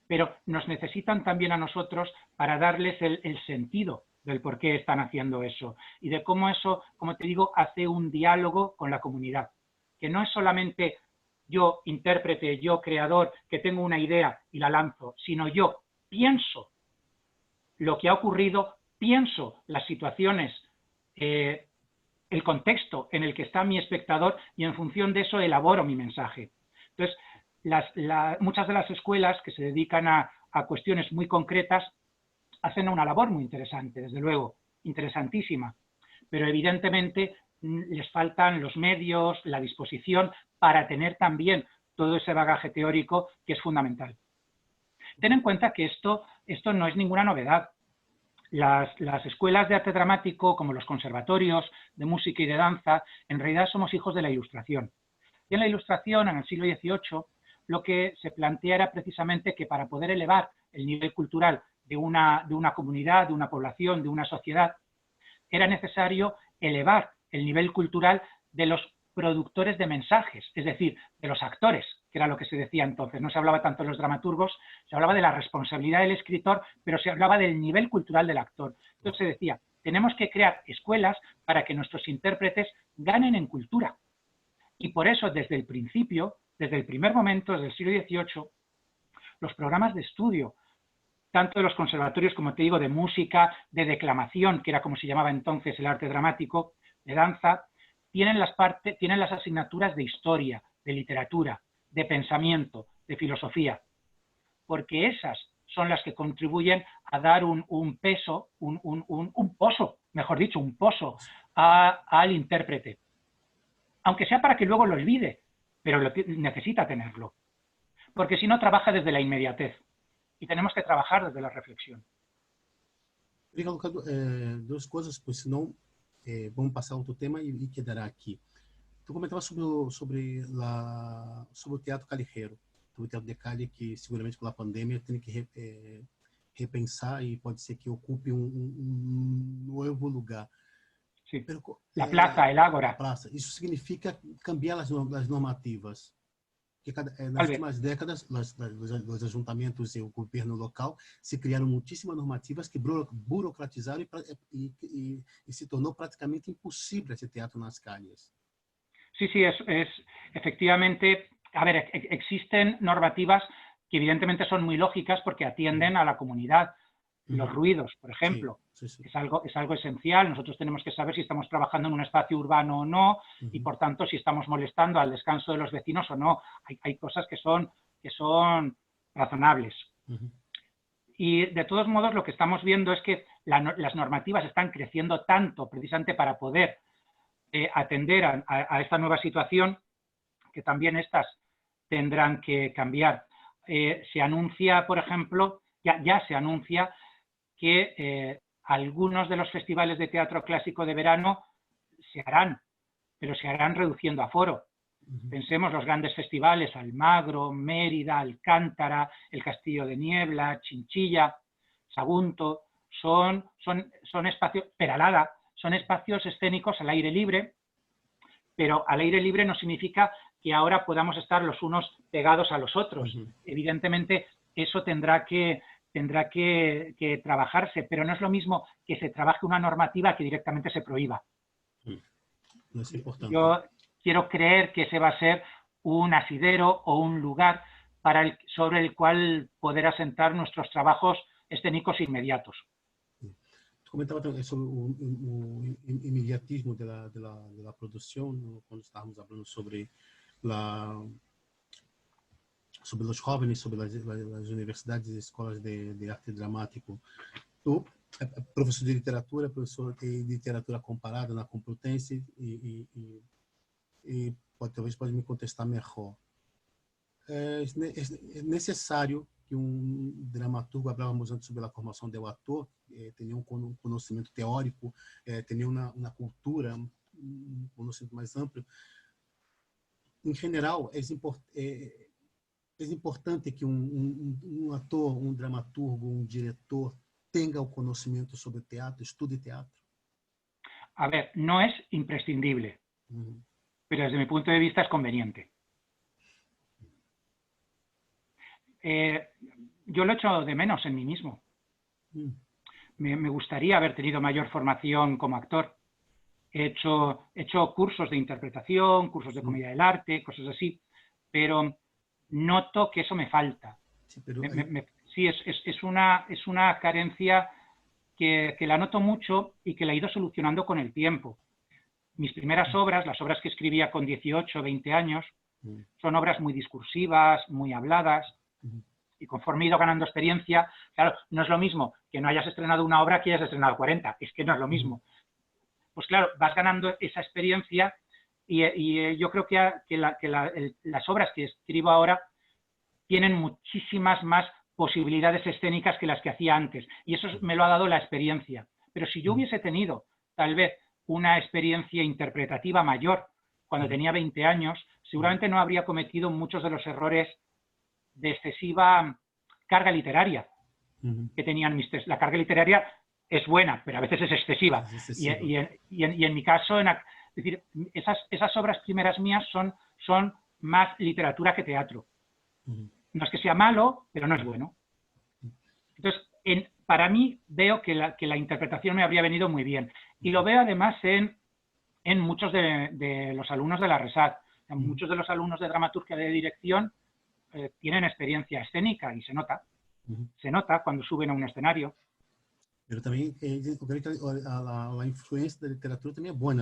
pero nos necesitan también a nosotros para darles el sentido del por qué están haciendo eso y de cómo eso, como te digo, hace un diálogo con la comunidad, que no es solamente yo, intérprete, yo, creador, que tengo una idea y la lanzo, sino yo pienso lo que ha ocurrido, pienso las situaciones, el contexto en el que está mi espectador y en función de eso elaboro mi mensaje. Entonces, muchas de las escuelas que se dedican a cuestiones muy concretas hacen una labor muy interesante, desde luego, interesantísima, pero evidentemente les faltan los medios, la disposición para tener también todo ese bagaje teórico que es fundamental. Ten en cuenta que esto no es ninguna novedad. Las escuelas de arte dramático, como los conservatorios de música y de danza, en realidad somos hijos de la Ilustración. Y en la Ilustración, en el siglo XVIII, lo que se plantea era precisamente que para poder elevar el nivel cultural de una comunidad, de una población, de una sociedad, era necesario elevar el nivel cultural de los productores de mensajes, es decir, de los actores, que era lo que se decía entonces. No se hablaba tanto de los dramaturgos, se hablaba de la responsabilidad del escritor, pero se hablaba del nivel cultural del actor. Entonces se decía, tenemos que crear escuelas para que nuestros intérpretes ganen en cultura. Y por eso, desde el principio, desde el primer momento, desde el siglo XVIII, los programas de estudio, tanto de los conservatorios, como te digo, de música, de declamación, que era como se llamaba entonces el arte dramático, de danza, tienen las asignaturas de historia, de literatura, de pensamiento, de filosofía, porque esas son las que contribuyen a dar un peso, un pozo, mejor dicho, un pozo al intérprete. Aunque sea para que luego lo olvide, pero necesita tenerlo. Porque si no, trabaja desde la inmediatez. Y tenemos que trabajar desde la reflexión. Obrigado, Cadu. Duas coisas, pois senão vamos passar outro tema e quedará aqui. Tu comentabas sobre o teatro callejeiro, sobre o teatro de calle, que seguramente com a pandemia tem que repensar e pode ser que ocupe novo lugar. Sí. Pero, La plaza, el a ágora, praça, isso significa cambiar as normativas. Porque nas tal vez. últimas décadas, os ajuntamentos e o governo local se criaram muitíssimas normativas que burocratizaram e se tornou praticamente impossível esse teatro nas calles. Sí, sí, es efectivamente, a ver, existen normativas que evidentemente son muy lógicas porque atienden a la comunidad. Los ruidos, por ejemplo, sí, sí. es algo esencial. Nosotros tenemos que saber si estamos trabajando en un espacio urbano o no y, por tanto, si estamos molestando al descanso de los vecinos o no. Hay cosas que son razonables. Y, de todos modos, lo que estamos viendo es que las normativas están creciendo tanto precisamente para poder atender a esta nueva situación, que también estas tendrán que cambiar. Se anuncia, por ejemplo, ya se anuncia que algunos de los festivales de teatro clásico de verano se harán, pero se harán reduciendo aforo. Pensemos los grandes festivales, Almagro, Mérida, Alcántara, el Castillo de Niebla, Chinchilla, Sagunto, son espacios, Peralada, son espacios escénicos al aire libre, pero al aire libre no significa que ahora podamos estar los unos pegados a los otros. Evidentemente, eso tendrá que trabajarse, pero no es lo mismo que se trabaje una normativa que directamente se prohíba. No es importante. Yo quiero creer que ese va a ser un asidero o un lugar sobre el cual poder asentar nuestros trabajos escénicos inmediatos. Tu comentava também sobre o imediatismo da produção, quando estávamos falando sobre os jovens, sobre as universidades e escolas de arte dramático. Tu é professor de literatura, professor de literatura comparada na Complutense e talvez pode me contestar melhor. É necessário que dramaturgo, falávamos antes sobre a formação do ator, tenha conhecimento teórico, tenha uma cultura, conhecimento mais amplo. Em geral, é importante que ator, dramaturgo, diretor tenga o conhecimento sobre teatro, estude teatro. A ver, no es imprescindible, pero desde mi punto de vista es conveniente. Yo lo echo de menos en mí mismo. Me gustaría haber tenido mayor formación como actor. He hecho cursos de interpretación, cursos de comedia del arte, cosas así, pero noto que eso me falta. Sí, pero sí, es una carencia que la noto mucho y que la he ido solucionando con el tiempo. Mis primeras obras, las obras que escribía con 18 o 20 años, son obras muy discursivas, muy habladas, y conforme he ido ganando experiencia, claro, no es lo mismo que no hayas estrenado una obra que hayas estrenado 40, es que no es lo mismo. Pues claro, vas ganando esa experiencia y yo creo que las obras que escribo ahora tienen muchísimas más posibilidades escénicas que las que hacía antes, y eso me lo ha dado la experiencia. Pero si yo hubiese tenido, tal vez, una experiencia interpretativa mayor cuando tenía 20 años, seguramente no habría cometido muchos de los errores de excesiva carga literaria que tenían mis textos. La carga literaria es buena, pero a veces es excesiva. Y en mi caso, es decir, esas obras primeras mías son más literatura que teatro. No es que sea malo, pero no es bueno. Entonces, para mí, veo que la interpretación me habría venido muy bien. Y lo veo además en muchos de los alumnos de la RESAD. Muchos de los alumnos de dramaturgia de dirección tienen experiencia escénica y se nota. Se nota cuando suben a un escenario. Pero também, eu creio que a influência da literatura também é boa,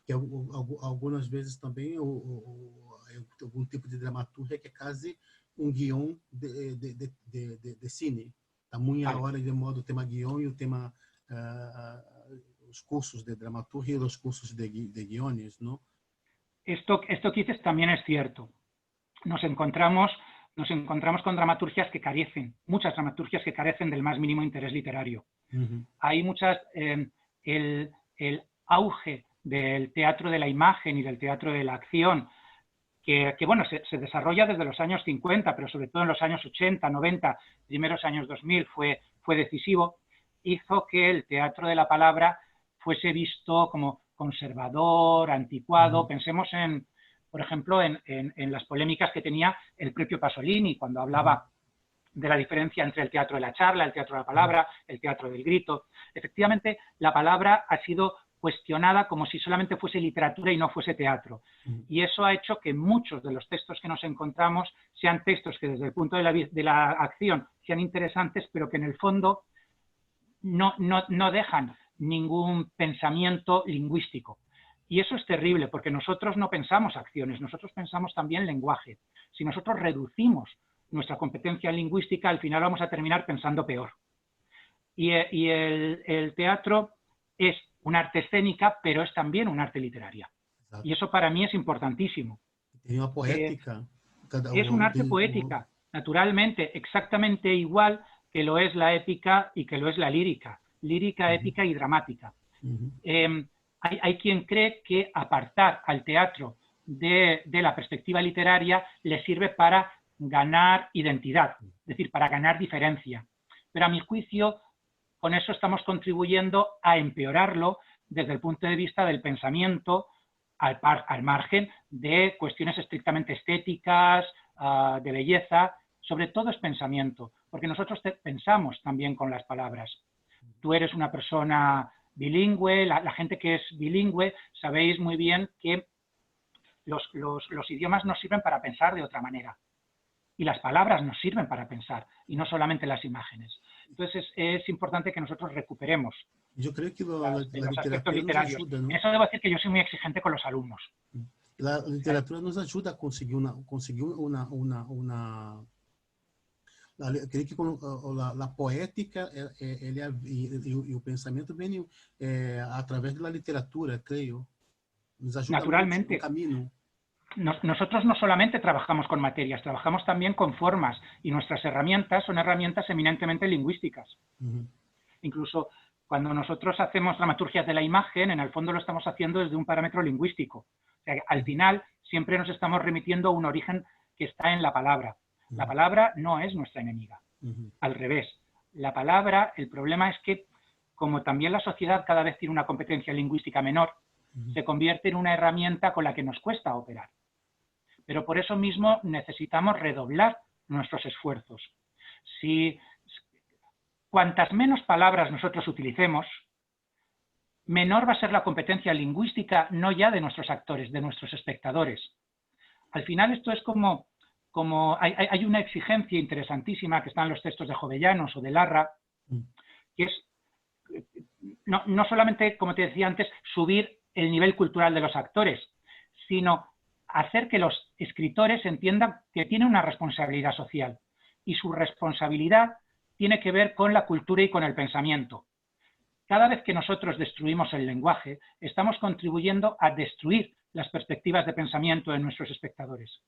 que algumas vezes também algum tipo de dramaturgia que é quase guião de cine. Está muito a hora de modo o tema guião e o tema os cursos de dramaturgia e os cursos de guiones, ¿no? Esto que dices también es cierto. Nos encontramos con dramaturgias que carecen, muchas dramaturgias que carecen del más mínimo interés literario. Hay muchas, el auge del teatro de la imagen y del teatro de la acción, que bueno, se desarrolla desde los años 50, pero sobre todo en los años 80, 90, primeros años 2000 fue decisivo, hizo que el teatro de la palabra fuese visto como conservador, anticuado. Pensemos en, por ejemplo, en las polémicas que tenía el propio Pasolini cuando hablaba de la diferencia entre el teatro de la charla, el teatro de la palabra, el teatro del grito. Efectivamente, la palabra ha sido cuestionada como si solamente fuese literatura y no fuese teatro. Y eso ha hecho que muchos de los textos que nos encontramos sean textos que desde el punto de la acción sean interesantes, pero que en el fondo no dejan ningún pensamiento lingüístico. Y eso es terrible, porque nosotros no pensamos acciones, nosotros pensamos también lenguaje. Si nosotros reducimos nuestra competencia lingüística, al final vamos a terminar pensando peor. Y el teatro es un arte escénica, pero es también un arte literaria. Exacto. Y eso para mí es importantísimo. Tiene una poética. Es un arte poética, naturalmente, exactamente igual que lo es la épica y que lo es la lírica. Lírica, épica y dramática. Hay quien cree que apartar al teatro de la perspectiva literaria le sirve para ganar identidad, es decir, para ganar diferencia. Pero a mi juicio, con eso estamos contribuyendo a empeorarlo desde el punto de vista del pensamiento, al margen de cuestiones estrictamente estéticas, de belleza. Sobre todo es pensamiento, porque nosotros pensamos también con las palabras. Tú eres una persona bilingüe, la gente que es bilingüe, sabéis muy bien que los idiomas nos sirven para pensar de otra manera. Y las palabras nos sirven para pensar, y no solamente las imágenes. Entonces es importante que nosotros recuperemos yo creo que los aspectos literarios. Ajuda, ¿no? En eso debo decir que yo soy muy exigente con los alumnos. La literatura nos ayuda a conseguir creio que a poética e o pensamento vem através da literatura, creio. Nos ajuda Naturalmente. mucho no camino. Nosotros no solamente trabajamos con materias, trabajamos también con formas, y nuestras herramientas son herramientas eminentemente lingüísticas. Incluso cuando nosotros hacemos dramaturgias de la imagen, en el fondo lo estamos haciendo desde un parámetro lingüístico. O sea, al final siempre nos estamos remitiendo a un origen que está en la palabra. La palabra no es nuestra enemiga, al revés. La palabra, el problema es que, como también la sociedad cada vez tiene una competencia lingüística menor, se convierte en una herramienta con la que nos cuesta operar. Pero por eso mismo necesitamos redoblar nuestros esfuerzos. Cuantas menos palabras nosotros utilicemos, menor va a ser la competencia lingüística, no ya de nuestros actores, de nuestros espectadores. Al final esto es como hay una exigencia interesantísima que está en los textos de Jovellanos o de Larra, que es no solamente, como te decía antes, subir el nivel cultural de los actores, sino hacer que los escritores entiendan que tienen una responsabilidad social, y su responsabilidad tiene que ver con la cultura y con el pensamiento. Cada vez que nosotros destruimos el lenguaje, estamos contribuyendo a destruir las perspectivas de pensamiento de nuestros espectadores.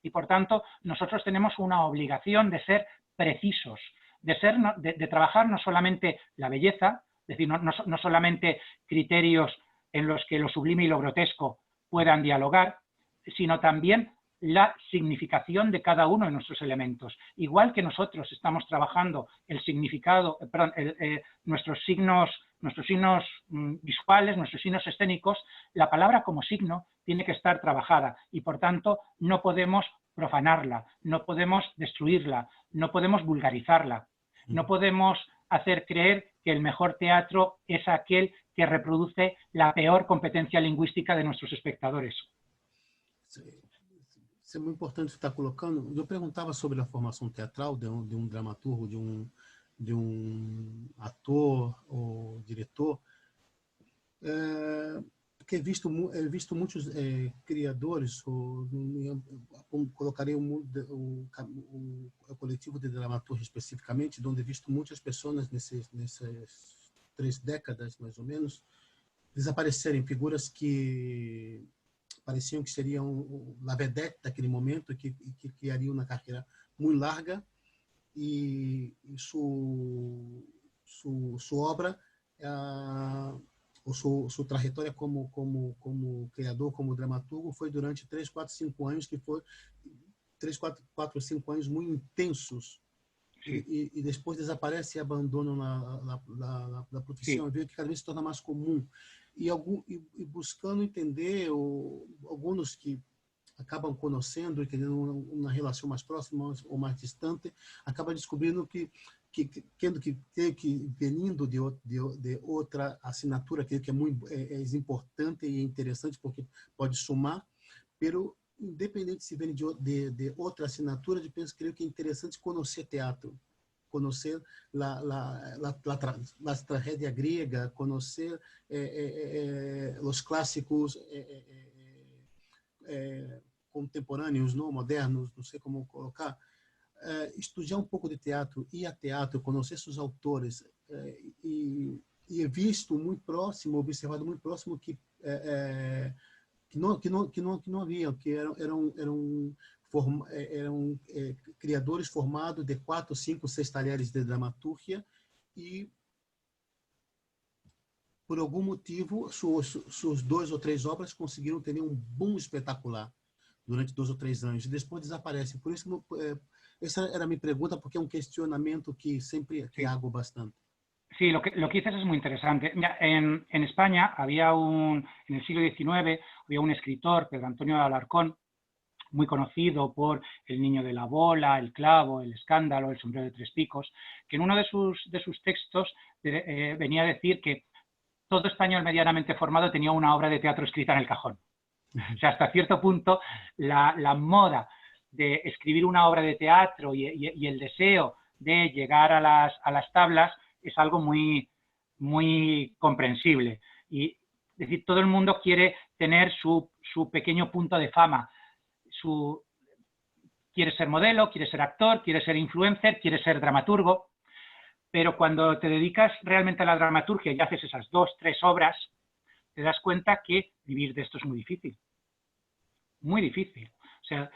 Y por tanto, nosotros tenemos una obligación de ser precisos, de trabajar no solamente la belleza, es decir, no solamente criterios en los que lo sublime y lo grotesco puedan dialogar, sino también la significación de cada uno de nuestros elementos. Igual que nosotros estamos trabajando el significado, nuestros signos visuales, nuestros signos escénicos, la palabra como signo tiene que estar trabajada, y por tanto no podemos profanarla, no podemos destruirla, no podemos vulgarizarla, no podemos hacer creer que el mejor teatro es aquel que reproduce la peor competencia lingüística de nuestros espectadores. Isso é muito importante que você está colocando. Eu perguntava sobre a formação teatral de um dramaturgo, de um ator ou diretor, porque he visto muitos criadores, colocarei o coletivo de dramaturgia especificamente, onde he visto muitas pessoas nessas 3 décadas, mais ou menos, desaparecerem, figuras que pareciam que seriam a vedette daquele momento, que criariam uma carreira muito larga, e sua obra ou sua trajetória como criador, como dramaturgo, foi durante 3, 4, 5 anos, que foi 3, 4, 5 anos muito intensos. Sí. E depois desaparece e abandonam na profissão. Sí. Eu vejo que cada vez se torna mais comum. E buscando entender, alguns que acabam conhecendo e tendo uma relação mais próxima ou mais distante, acabam descobrindo que venindo de outra assinatura, que é muito importante e interessante, porque pode somar, pero independente se vem de outra assinatura, eu penso, creio que é interessante conhecer teatro, conhecer a tragédia grega, conhecer os clássicos contemporâneos, não modernos, não sei como colocar, estudar um pouco de teatro, ir a teatro, conhecer seus autores, e é visto muito próximo, observado muito próximo que não havia, que eram criadores formados de 4, 5, 6 talheres de dramaturgia e por algum motivo suas 2 ou 3 obras conseguiram ter um boom espetacular durante 2 ou 3 anos e depois desaparecem. Por isso, essa era a minha pergunta, porque é um questionamento que sempre que hago bastante. Sí, lo que dices es muy interesante. Mira, en España en el siglo XIX, había un escritor, Pedro Antonio de Alarcón, muy conocido por El niño de la bola, El clavo, El escándalo, El sombrero de 3 picos, que en uno de sus textos venía a decir que todo español medianamente formado tenía una obra de teatro escrita en el cajón. O sea, hasta cierto punto, la moda de escribir una obra de teatro y el deseo de llegar a las tablas es algo muy, muy comprensible. Y es decir, todo el mundo quiere tener su pequeño punto de fama. Quiere ser modelo, quiere ser actor, quiere ser influencer, quiere ser dramaturgo, pero cuando te dedicas realmente a la dramaturgia y haces esas 2, 3 obras, te das cuenta que vivir de esto es muy difícil. Muy difícil. O sea,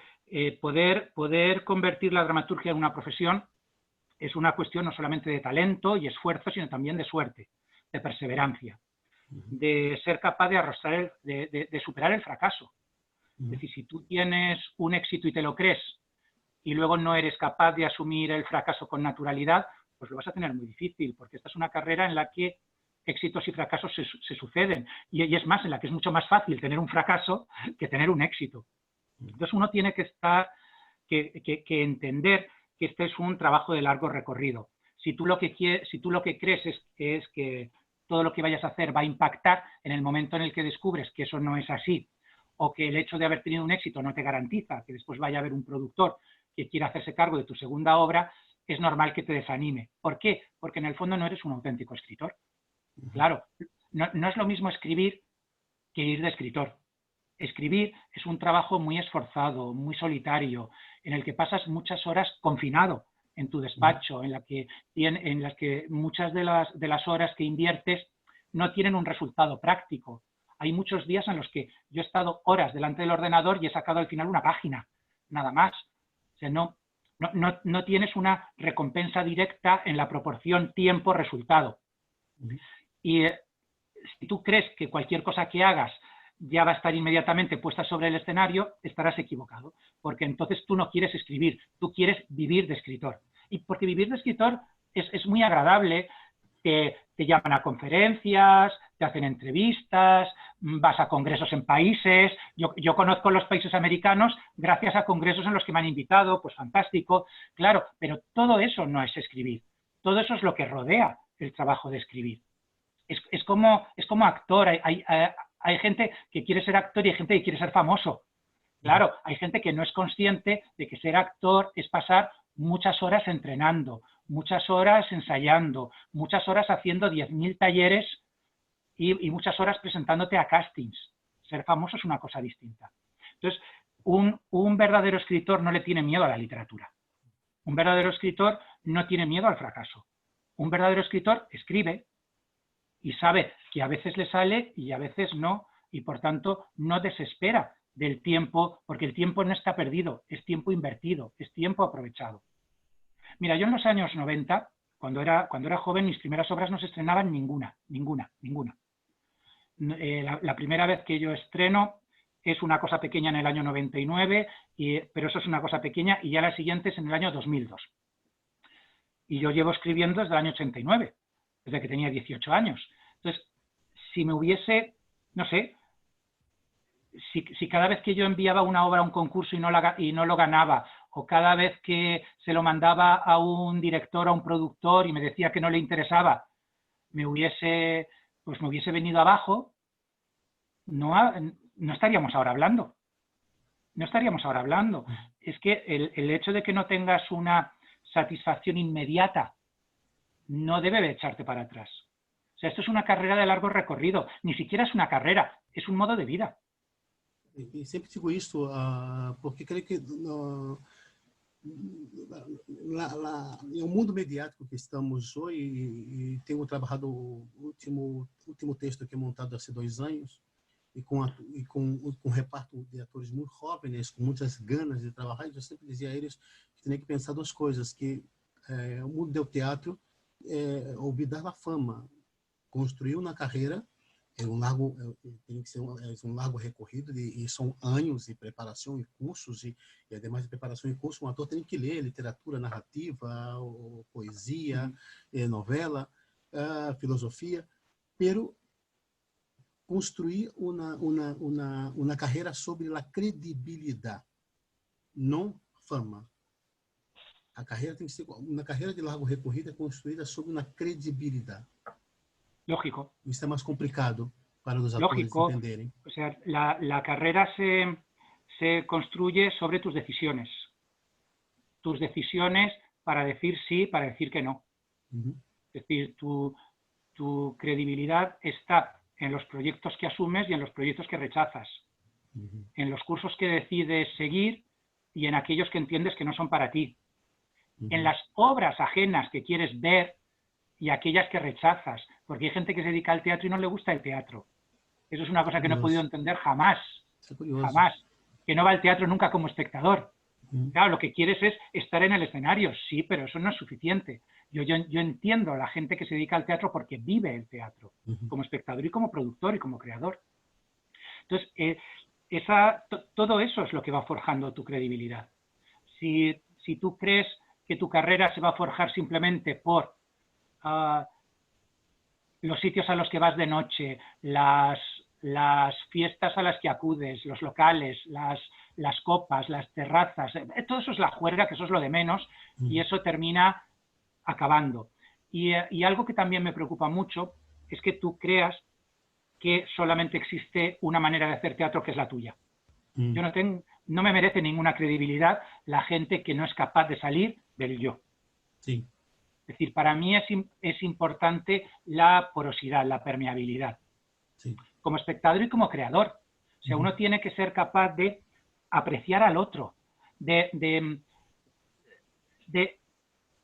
poder convertir la dramaturgia en una profesión es una cuestión no solamente de talento y esfuerzo, sino también de suerte, de perseverancia, de ser capaz de arrastrar, de superar el fracaso. Es decir, si tú tienes un éxito y te lo crees y luego no eres capaz de asumir el fracaso con naturalidad, pues lo vas a tener muy difícil, porque esta es una carrera en la que éxitos y fracasos se suceden, y es más, en la que es mucho más fácil tener un fracaso que tener un éxito. Entonces uno tiene que entender que este es un trabajo de largo recorrido. Si tú lo que crees es que todo lo que vayas a hacer va a impactar, en el momento en el que descubres que eso no es así, o que el hecho de haber tenido un éxito no te garantiza que después vaya a haber un productor que quiera hacerse cargo de tu segunda obra, es normal que te desanime. ¿Por qué? Porque en el fondo no eres un auténtico escritor. Claro, no es lo mismo escribir que ir de escritor. Escribir es un trabajo muy esforzado, muy solitario, en el que pasas muchas horas confinado en tu despacho, en las que muchas de las horas que inviertes no tienen un resultado práctico. Hay muchos días en los que yo he estado horas delante del ordenador y he sacado al final una página, nada más. O sea, no tienes una recompensa directa en la proporción tiempo-resultado. Y si tú crees que cualquier cosa que hagas ya va a estar inmediatamente puesta sobre el escenario, estarás equivocado, porque entonces tú no quieres escribir, tú quieres vivir de escritor. Y porque vivir de escritor es muy agradable, te llaman a conferencias, te hacen entrevistas, vas a congresos en países. Yo conozco los países americanos gracias a congresos en los que me han invitado, pues fantástico, claro, pero todo eso no es escribir, todo eso es lo que rodea el trabajo de escribir. Es como actor, hay gente que quiere ser actor y hay gente que quiere ser famoso. Claro, hay gente que no es consciente de que ser actor es pasar muchas horas entrenando, muchas horas ensayando, muchas horas haciendo 10.000 talleres y muchas horas presentándote a castings. Ser famoso es una cosa distinta. Entonces, un verdadero escritor no le tiene miedo a la literatura. Un verdadero escritor no tiene miedo al fracaso. Un verdadero escritor escribe y sabe que a veces le sale y a veces no, y por tanto no desespera del tiempo, porque el tiempo no está perdido, es tiempo invertido, es tiempo aprovechado. Mira, yo en los años 90, cuando era joven, mis primeras obras no se estrenaban ninguna. La primera vez que yo estreno es una cosa pequeña en el año 99, pero eso es una cosa pequeña, y ya la siguiente es en el año 2002. Y yo llevo escribiendo desde el año 89, desde que tenía 18 años. Entonces, si me hubiese, no sé, si cada vez que yo enviaba una obra a un concurso y no lo ganaba, o cada vez que se lo mandaba a un director, a un productor y me decía que no le interesaba, me hubiese venido abajo, no estaríamos ahora hablando. No estaríamos ahora hablando. Es que el hecho de que no tengas una satisfacción inmediata no debe de echarte para atrás. O sea, esto es una carrera de largo recorrido. Ni siquiera es una carrera, es un modo de vida. E sempre digo isso, porque creio que no mundo mediático que estamos hoje, e tenho trabalhado o último texto que é montado há 2 anos, e com reparto de atores muito jovens, com muitas ganas de trabalhar, eu sempre dizia a eles que tinha que pensar 2 coisas, que o mundo do teatro é olvidar a fama, construir uma carreira, tem que ser um largo recorrido, e são anos de preparação e cursos, e ademais de preparação e curso, um ator tem que ler literatura narrativa, ou poesia, novela, filosofia, pero construir uma carreira sobre a credibilidade, não fama. A carreira tem que ser uma carreira de largo recorrido, construída sobre uma credibilidade. Lógico. Isso é mais complicado para os atores entenderem. O sea, la carrera se construye sobre tus decisiones. Tus decisiones para decir sí, para decir que no. Es decir, tu credibilidad está en los proyectos que asumes y en los proyectos que rechazas. En los cursos que decides seguir y en aquellos que entiendes que no son para ti. En las obras ajenas que quieres ver y aquellas que rechazas, porque hay gente que se dedica al teatro y no le gusta el teatro. Eso es una cosa que no he podido entender jamás, jamás, que no va al teatro nunca como espectador. Claro, lo que quieres es estar en el escenario, sí, pero eso no es suficiente. Yo entiendo a la gente que se dedica al teatro porque vive el teatro, como espectador y como productor y como creador. Entonces, todo eso es lo que va forjando tu credibilidad. Si tú crees que tu carrera se va a forjar simplemente por los sitios a los que vas de noche, las fiestas a las que acudes, los locales, las copas, las terrazas, todo eso es la juerga, que eso es lo de menos, y eso termina acabando. Y algo que también me preocupa mucho es que tú creas que solamente existe una manera de hacer teatro que es la tuya. Yo no me merece ninguna credibilidad la gente que no es capaz de salir del yo. Sí. Es decir, para mí es importante la porosidad, la permeabilidad. Sí. Como espectador y como creador. O sea, uno tiene que ser capaz de apreciar al otro, de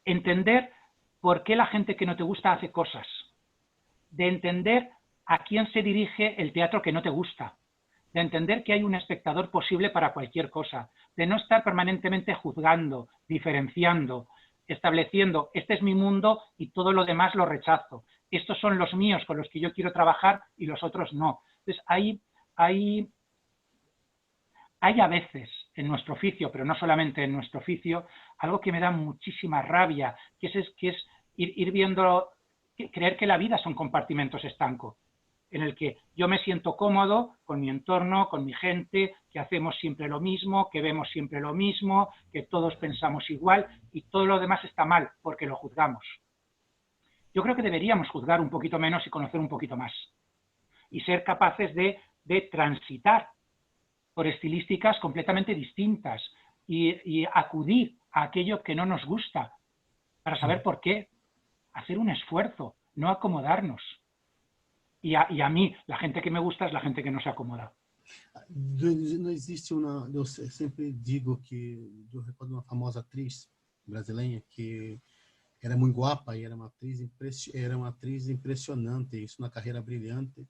entender por qué la gente que no te gusta hace cosas, de entender a quién se dirige el teatro que no te gusta, de entender que hay un espectador posible para cualquier cosa, de no estar permanentemente juzgando, diferenciando, estableciendo, este es mi mundo y todo lo demás lo rechazo. Estos son los míos con los que yo quiero trabajar y los otros no. Entonces, hay a veces en nuestro oficio, pero no solamente en nuestro oficio, algo que me da muchísima rabia, que es ir viendo, creer que la vida son compartimentos estancos, en el que yo me siento cómodo con mi entorno, con mi gente, que hacemos siempre lo mismo, que vemos siempre lo mismo, que todos pensamos igual y todo lo demás está mal porque lo juzgamos. Yo creo que deberíamos juzgar un poquito menos y conocer un poquito más y ser capaces de transitar por estilísticas completamente distintas y acudir a aquello que no nos gusta para saber por qué, hacer un esfuerzo, no acomodarnos. Y a mí, la gente que me gusta es la gente que no se acomoda. Não existe uma... Eu sempre digo que... Eu recordo uma famosa atriz brasileira que era muito guapa e era uma atriz impressionante, isso na carreira brilhante.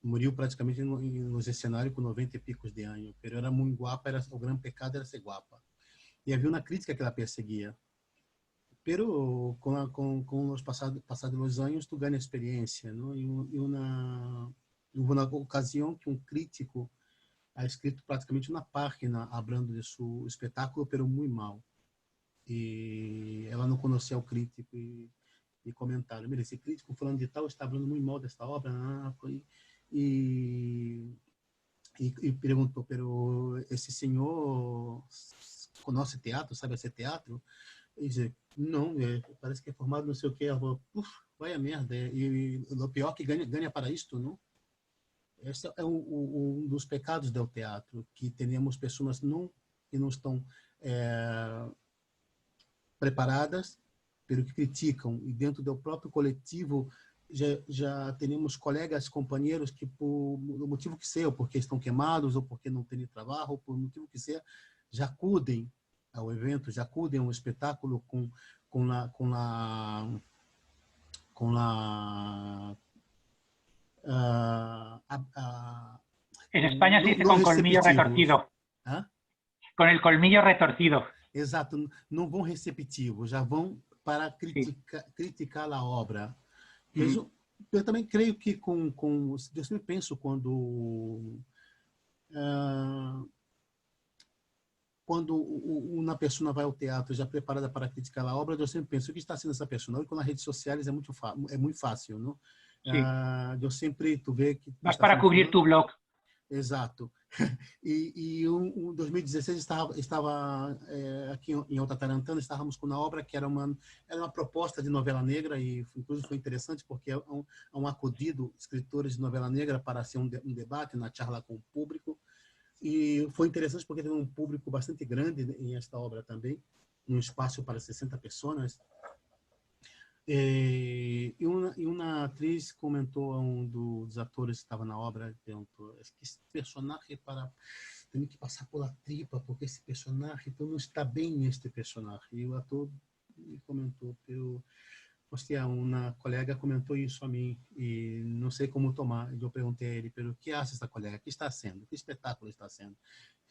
Morreu praticamente nos escenários com 90 e picos de anos, mas era muito guapa, o grande pecado era ser guapa. E havia uma crítica que ela perseguia. Pero com os passados anos, tu ganha experiência, não? E Houve uma ocasião que um crítico ha escrito praticamente uma página falando de seu espetáculo, pero muito mal. E ela não conhecia o crítico e comentaram: mira, esse crítico falando de tal está falando muito mal desta obra. E perguntou: pero esse senhor conhece teatro, sabe fazer teatro? E disse: não, parece que é formado não sei o que. Ela falou: vai a merda. E o pior que ganha para isto, não? Esse é um dos pecados do teatro, que temos pessoas que não estão preparadas, pelo que criticam, e dentro do próprio coletivo já temos colegas, companheiros que, por o motivo que seja, ou porque estão queimados, ou porque não têm trabalho, ou por motivo que seja, já acudem ao evento, já acudem ao espetáculo com En España se dice não con colmillo receptivos. retorcido. Hã? Con el colmillo retorcido. Exato, não vão receptivos, já vão para criticar a obra. Eu também creio que eu sempre penso quando uma pessoa vai ao teatro já preparada para criticar a obra, eu sempre penso: o que está sendo essa pessoa? E com as redes sociais é muito fácil, não? Sí. Eu sempre tu vê que vas para cubrir tu blog. Exato. E em 2016 estava aqui em Alta Tarantana, estávamos com uma obra que era uma proposta de novela negra, e inclusive foi interessante porque é um acudido escritores de novela negra para ser um debate na charla com o público. E foi interessante porque teve um público bastante grande em esta obra também, um espaço para 60 pessoas. E uma atriz comentou a um dos atores que estava na obra, perguntou: esse personagem tem que passar pela tripa, porque esse personagem não está bem neste personagem. E o ator comentou: hostia, uma colega comentou isso a mim e não sei como tomar. Eu perguntei a ele: pero o que acha essa colega? O que está sendo? Que espetáculo está sendo?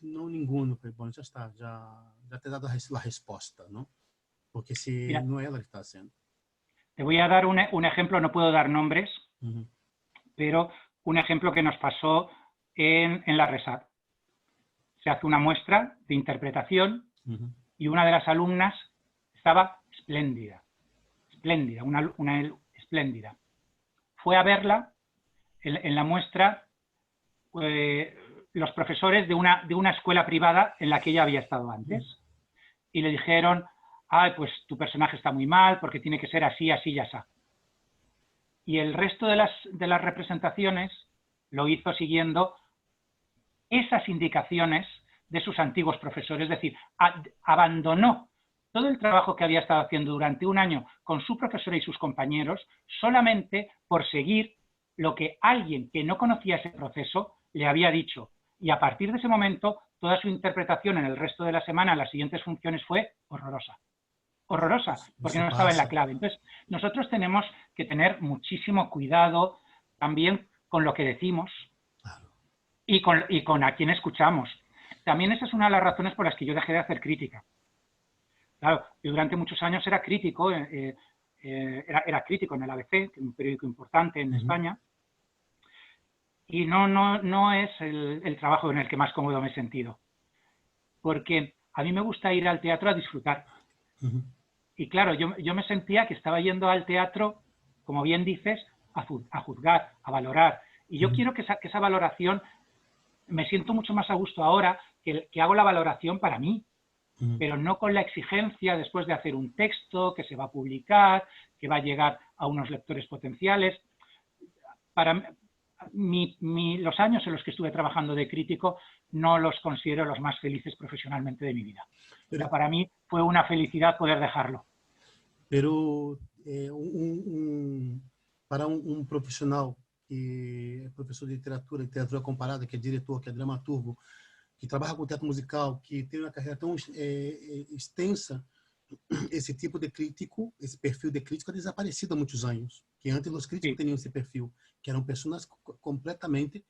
Não, nenhum. Bom, já está, já te dado a resposta, não? Porque se Mira, não é ela que está sendo. Te voy a dar un ejemplo, no puedo dar nombres, pero un ejemplo que nos pasó en la Resat. Se hace una muestra de interpretación y una de las alumnas estaba espléndida, una espléndida. Fue a verla en la muestra los profesores de una escuela privada en la que ella había estado antes y le dijeron: pues tu personaje está muy mal porque tiene que ser así, así y así. Y el resto de las representaciones lo hizo siguiendo esas indicaciones de sus antiguos profesores, es decir, abandonó todo el trabajo que había estado haciendo durante un año con su profesora y sus compañeros solamente por seguir lo que alguien que no conocía ese proceso le había dicho. Y a partir de ese momento, toda su interpretación en el resto de la semana, en las siguientes funciones, fue horrorosa. Horrorosa, porque no estaba en la clave. Entonces, nosotros tenemos que tener muchísimo cuidado también con lo que decimos y con a quién escuchamos. También esa es una de las razones por las que yo dejé de hacer crítica. Claro, yo durante muchos años era crítico, era crítico en el ABC, que es un periódico importante en España, y no es el trabajo en el que más cómodo me he sentido. Porque a mí me gusta ir al teatro a disfrutar. Y claro, yo me sentía que estaba yendo al teatro, como bien dices, a juzgar, a valorar. Y yo quiero que esa valoración, me siento mucho más a gusto ahora que hago la valoración para mí, pero no con la exigencia después de hacer un texto que se va a publicar, que va a llegar a unos lectores potenciales. Para los años en los que estuve trabajando de crítico no los considero los más felices profesionalmente de mi vida. Pero para mí fue una felicidad poder dejarlo. Pero para um profissional que é professor de literatura comparada, que é diretor, que é dramaturgo, que trabalha com teatro musical, que tem uma carreira tão extensa, esse tipo de crítico, esse perfil de crítico é desaparecido há muitos anos. Que antes os críticos tinham esse perfil, que eram pessoas completamente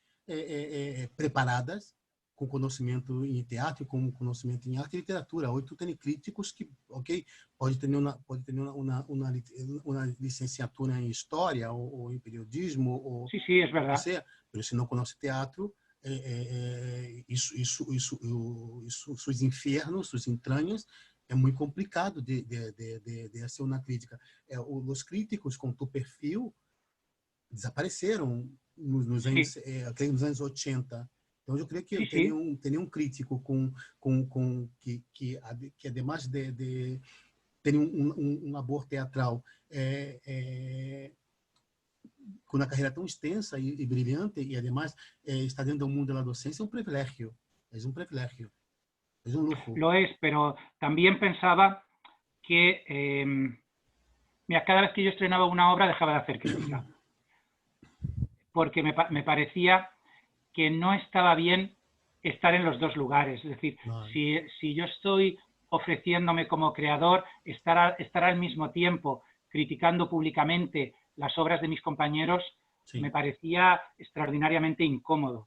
preparadas, com conhecimento em teatro, com conhecimento em arte e literatura. Hoje tu tem críticos que, pode ter uma licenciatura em história ou em periodismo, sí, es verdad. Pero se não conhece teatro, seus infernos, suas entranhas, é muito complicado de fazer uma crítica. Os críticos com tu perfil desapareceram nos anos, nos anos 80. Então, eu creio que Sí, teria sí. um crítico que además de ter labor teatral com uma carreira tão extensa e brilhante, e además está dentro do mundo da docência, é um privilégio. É um privilégio. É um lujo. Lo es, pero también pensaba que, mira, cada vez que yo estrenaba una obra dejaba de hacer crítica, porque me parecía que no estaba bien estar en los dos lugares. Es decir, Vale. si yo estoy ofreciéndome como creador, estar al mismo tiempo criticando públicamente las obras de mis compañeros, sí, me parecía extraordinariamente incómodo.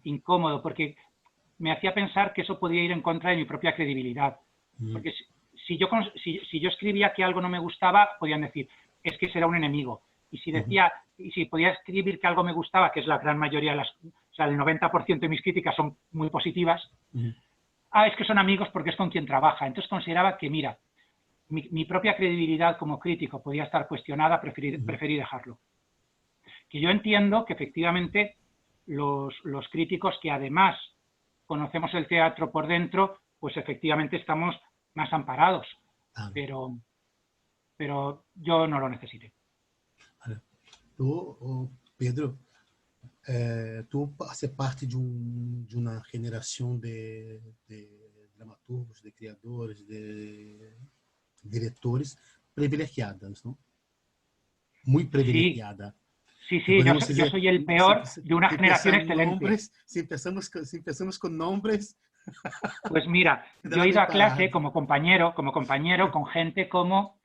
Incómodo, porque me hacía pensar que eso podía ir en contra de mi propia credibilidad. Porque si yo escribía que algo no me gustaba, podían decir, es que será un enemigo. Y si decía, y si podía escribir que algo me gustaba, que es la gran mayoría de las, o sea, el 90% de mis críticas son muy positivas, es que son amigos porque es con quien trabaja. Entonces consideraba que, mira, mi propia credibilidad como crítico podía estar cuestionada, preferí dejarlo. Que yo entiendo que efectivamente los críticos que además conocemos el teatro por dentro, pues efectivamente estamos más amparados, pero yo no lo necesité. Tú, Pedro, tú haces parte de una generación de dramaturgos, de creadores, de directores privilegiadas, ¿no? Muy privilegiada. Sí, yo soy el peor de una generación excelente. Nombres, si empezamos con nombres... Pues mira, yo he ido a clase como compañero con gente como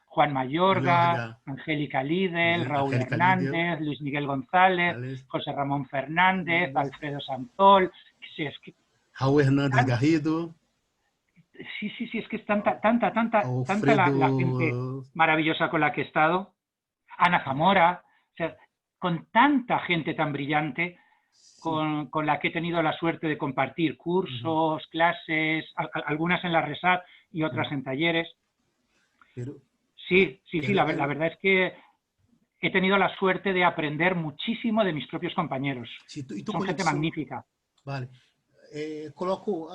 Juan Mayorga, Angélica Lidl, Raúl Hernández, Luis Miguel González, José Ramón Fernández, Alfredo Santol. Raúl Hernández Garrido. Sí, es que es tanta la gente maravillosa con la que he estado. Ana Zamora, o sea, con tanta gente tan brillante con la que he tenido la suerte de compartir cursos, clases, algunas en la RESAT y otras en talleres. Sí, la verdad es que he tenido la suerte de aprender muchísimo de mis propios compañeros. Son gente magnífica. Vale.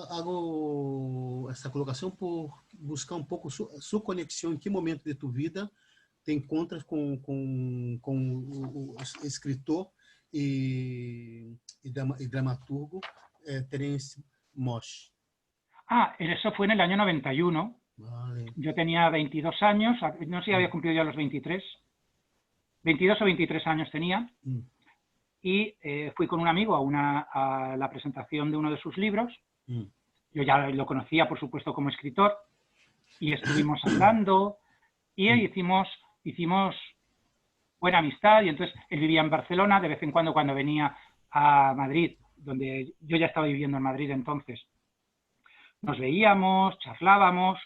Hago essa colocação por buscar um pouco sua conexão, em que momento de tu vida te encontras com o escritor e dramaturgo Terence Mosh. Eso fue en el año 91. Vale. Yo tenía 22 años, no sé si había cumplido ya los 23. 22 o 23 años tenía. Y fui con un amigo a la presentación de uno de sus libros. Yo ya lo conocía, por supuesto, como escritor, y estuvimos hablando y hicimos buena amistad. Y entonces él vivía en Barcelona, de vez en cuando venía a Madrid, donde yo ya estaba viviendo en Madrid entonces, nos veíamos, charlábamos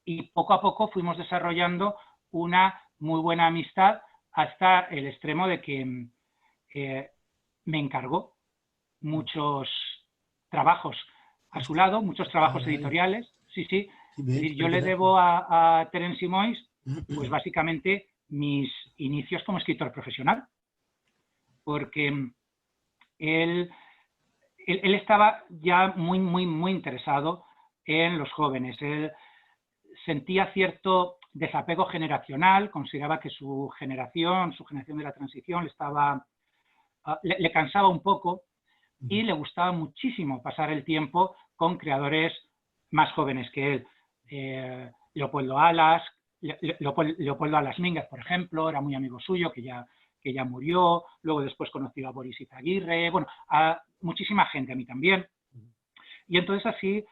y poco a poco fuimos desarrollando una muy buena amistad hasta el extremo de que me encargó muchos trabajos a su lado, muchos trabajos editoriales. Sí. Yo le debo a Terence Moix, pues básicamente mis inicios como escritor profesional, porque él estaba ya muy interesado en los jóvenes. Él sentía cierto desapego generacional, consideraba que su generación de la transición le cansaba un poco y le gustaba muchísimo pasar el tiempo con creadores más jóvenes que él. Leopoldo Alas Mínguez, por ejemplo, era muy amigo suyo, que ya murió. Luego después conoció a Boris Izaguirre, bueno, a muchísima gente, a mí también. Y entonces así,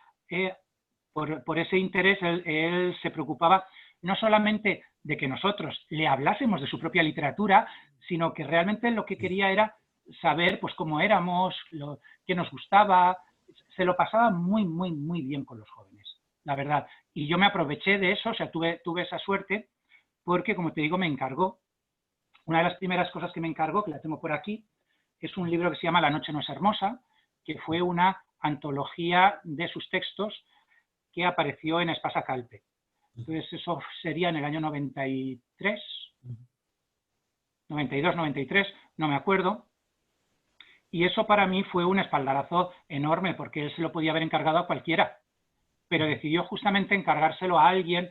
por ese interés, él se preocupaba no solamente de que nosotros le hablásemos de su propia literatura, sino que realmente lo que quería era saber pues cómo éramos, qué nos gustaba. Se lo pasaba muy bien con los jóvenes, la verdad. Y yo me aproveché de eso, o sea, tuve esa suerte, porque, como te digo, me encargó. Una de las primeras cosas que me encargó, que la tengo por aquí, es un libro que se llama La noche no es hermosa, que fue una antología de sus textos que apareció en Espasa Calpe. Entonces eso sería en el año 93, 92, 93, no me acuerdo. Y eso para mí fue un espaldarazo enorme, porque él se lo podía haber encargado a cualquiera, pero decidió justamente encargárselo a alguien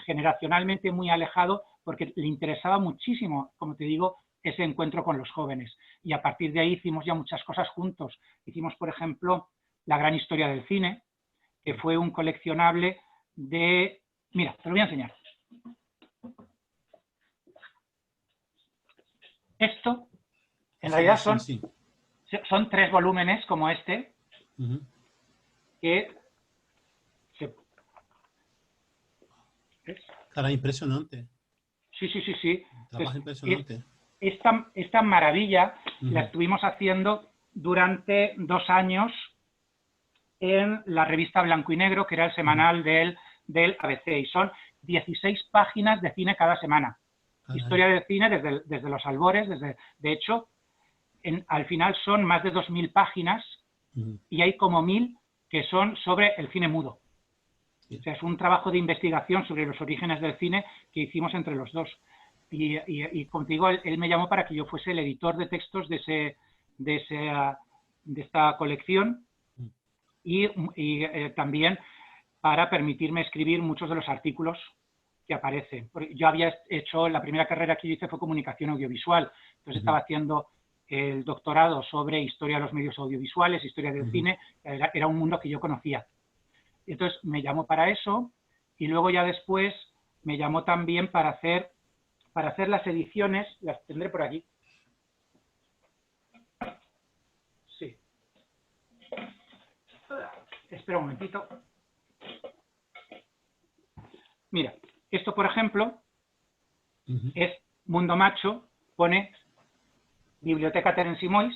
generacionalmente muy alejado, porque le interesaba muchísimo, como te digo, ese encuentro con los jóvenes. Y a partir de ahí hicimos ya muchas cosas juntos. Hicimos, por ejemplo, La gran historia del cine, que fue un coleccionable de... Mira, te lo voy a enseñar. Esto, en realidad, son 3 volúmenes como este, que... Cara, impresionante. Sí. Trabajo impresionante. Esta maravilla la estuvimos haciendo durante 2 años en la revista Blanco y Negro, que era el semanal del ABC, y son 16 páginas de cine cada semana. Historia del cine desde los albores, de hecho, al final son más de 2000 páginas y hay como 1000 que son sobre el cine mudo. O sea, es un trabajo de investigación sobre los orígenes del cine que hicimos entre los dos. Y como te digo, él me llamó para que yo fuese el editor de textos de esta colección y también para permitirme escribir muchos de los artículos que aparecen. Yo había hecho, la primera carrera que yo hice fue comunicación audiovisual, entonces estaba haciendo el doctorado sobre historia de los medios audiovisuales, historia del cine, era un mundo que yo conocía. Entonces me llamó para eso y luego ya después me llamó también para hacer las ediciones, las tendré por aquí. Sí. Espera un momentito. Mira, esto por ejemplo es Mundo Macho, pone Biblioteca Terence Moix.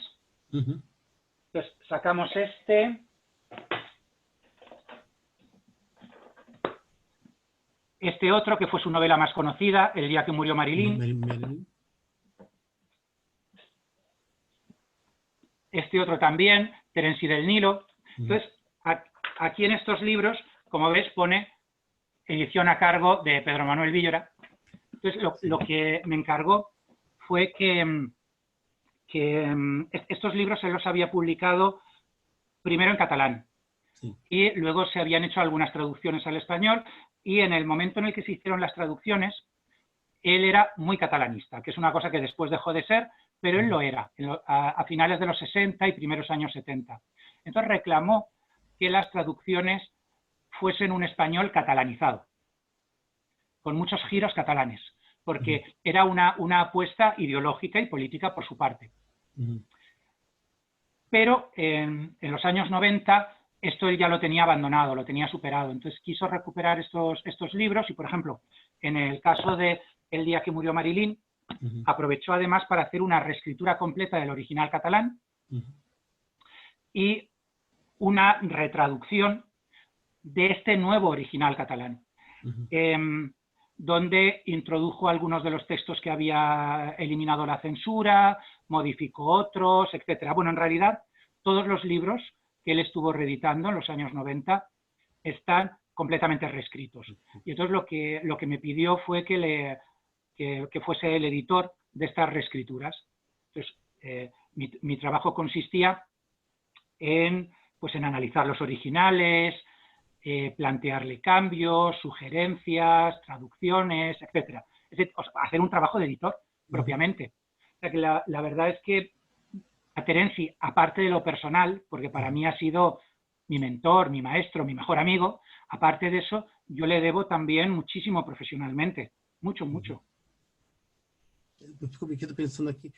Entonces sacamos este otro, que fue su novela más conocida, El día que murió Marilyn. Este otro también, Terence del Nilo. Entonces, aquí en estos libros, como ves, pone edición a cargo de Pedro Manuel Villora. Entonces, lo que me encargó fue que estos libros él los había publicado primero en catalán. Y luego se habían hecho algunas traducciones al español, y en el momento en el que se hicieron las traducciones, él era muy catalanista, que es una cosa que después dejó de ser, pero él lo era, a finales de los 60 y primeros años 70. Entonces reclamó que las traducciones fuesen un español catalanizado, con muchos giros catalanes, porque era una apuesta ideológica y política por su parte. Pero en los años 90 esto él ya lo tenía abandonado, lo tenía superado. Entonces quiso recuperar estos libros y, por ejemplo, en el caso de El día que murió Marilyn, aprovechó además para hacer una reescritura completa del original catalán y una retraducción de este nuevo original catalán, donde introdujo algunos de los textos que había eliminado la censura, modificó otros, etcétera. Bueno, en realidad, todos los libros que él estuvo reeditando en los años 90 están completamente reescritos. Y entonces lo que me pidió fue que fuese el editor de estas reescrituras. Entonces, mi trabajo consistía en analizar los originales, plantearle cambios, sugerencias, traducciones, etcétera. Es decir, hacer un trabajo de editor propiamente. O sea que la verdad es que a Terence, aparte de lo personal, porque para mí ha sido mi mentor, mi maestro, mi mejor amigo, aparte de eso, yo le debo también muchísimo profesionalmente, mucho. Eu me quedo pensando aqui,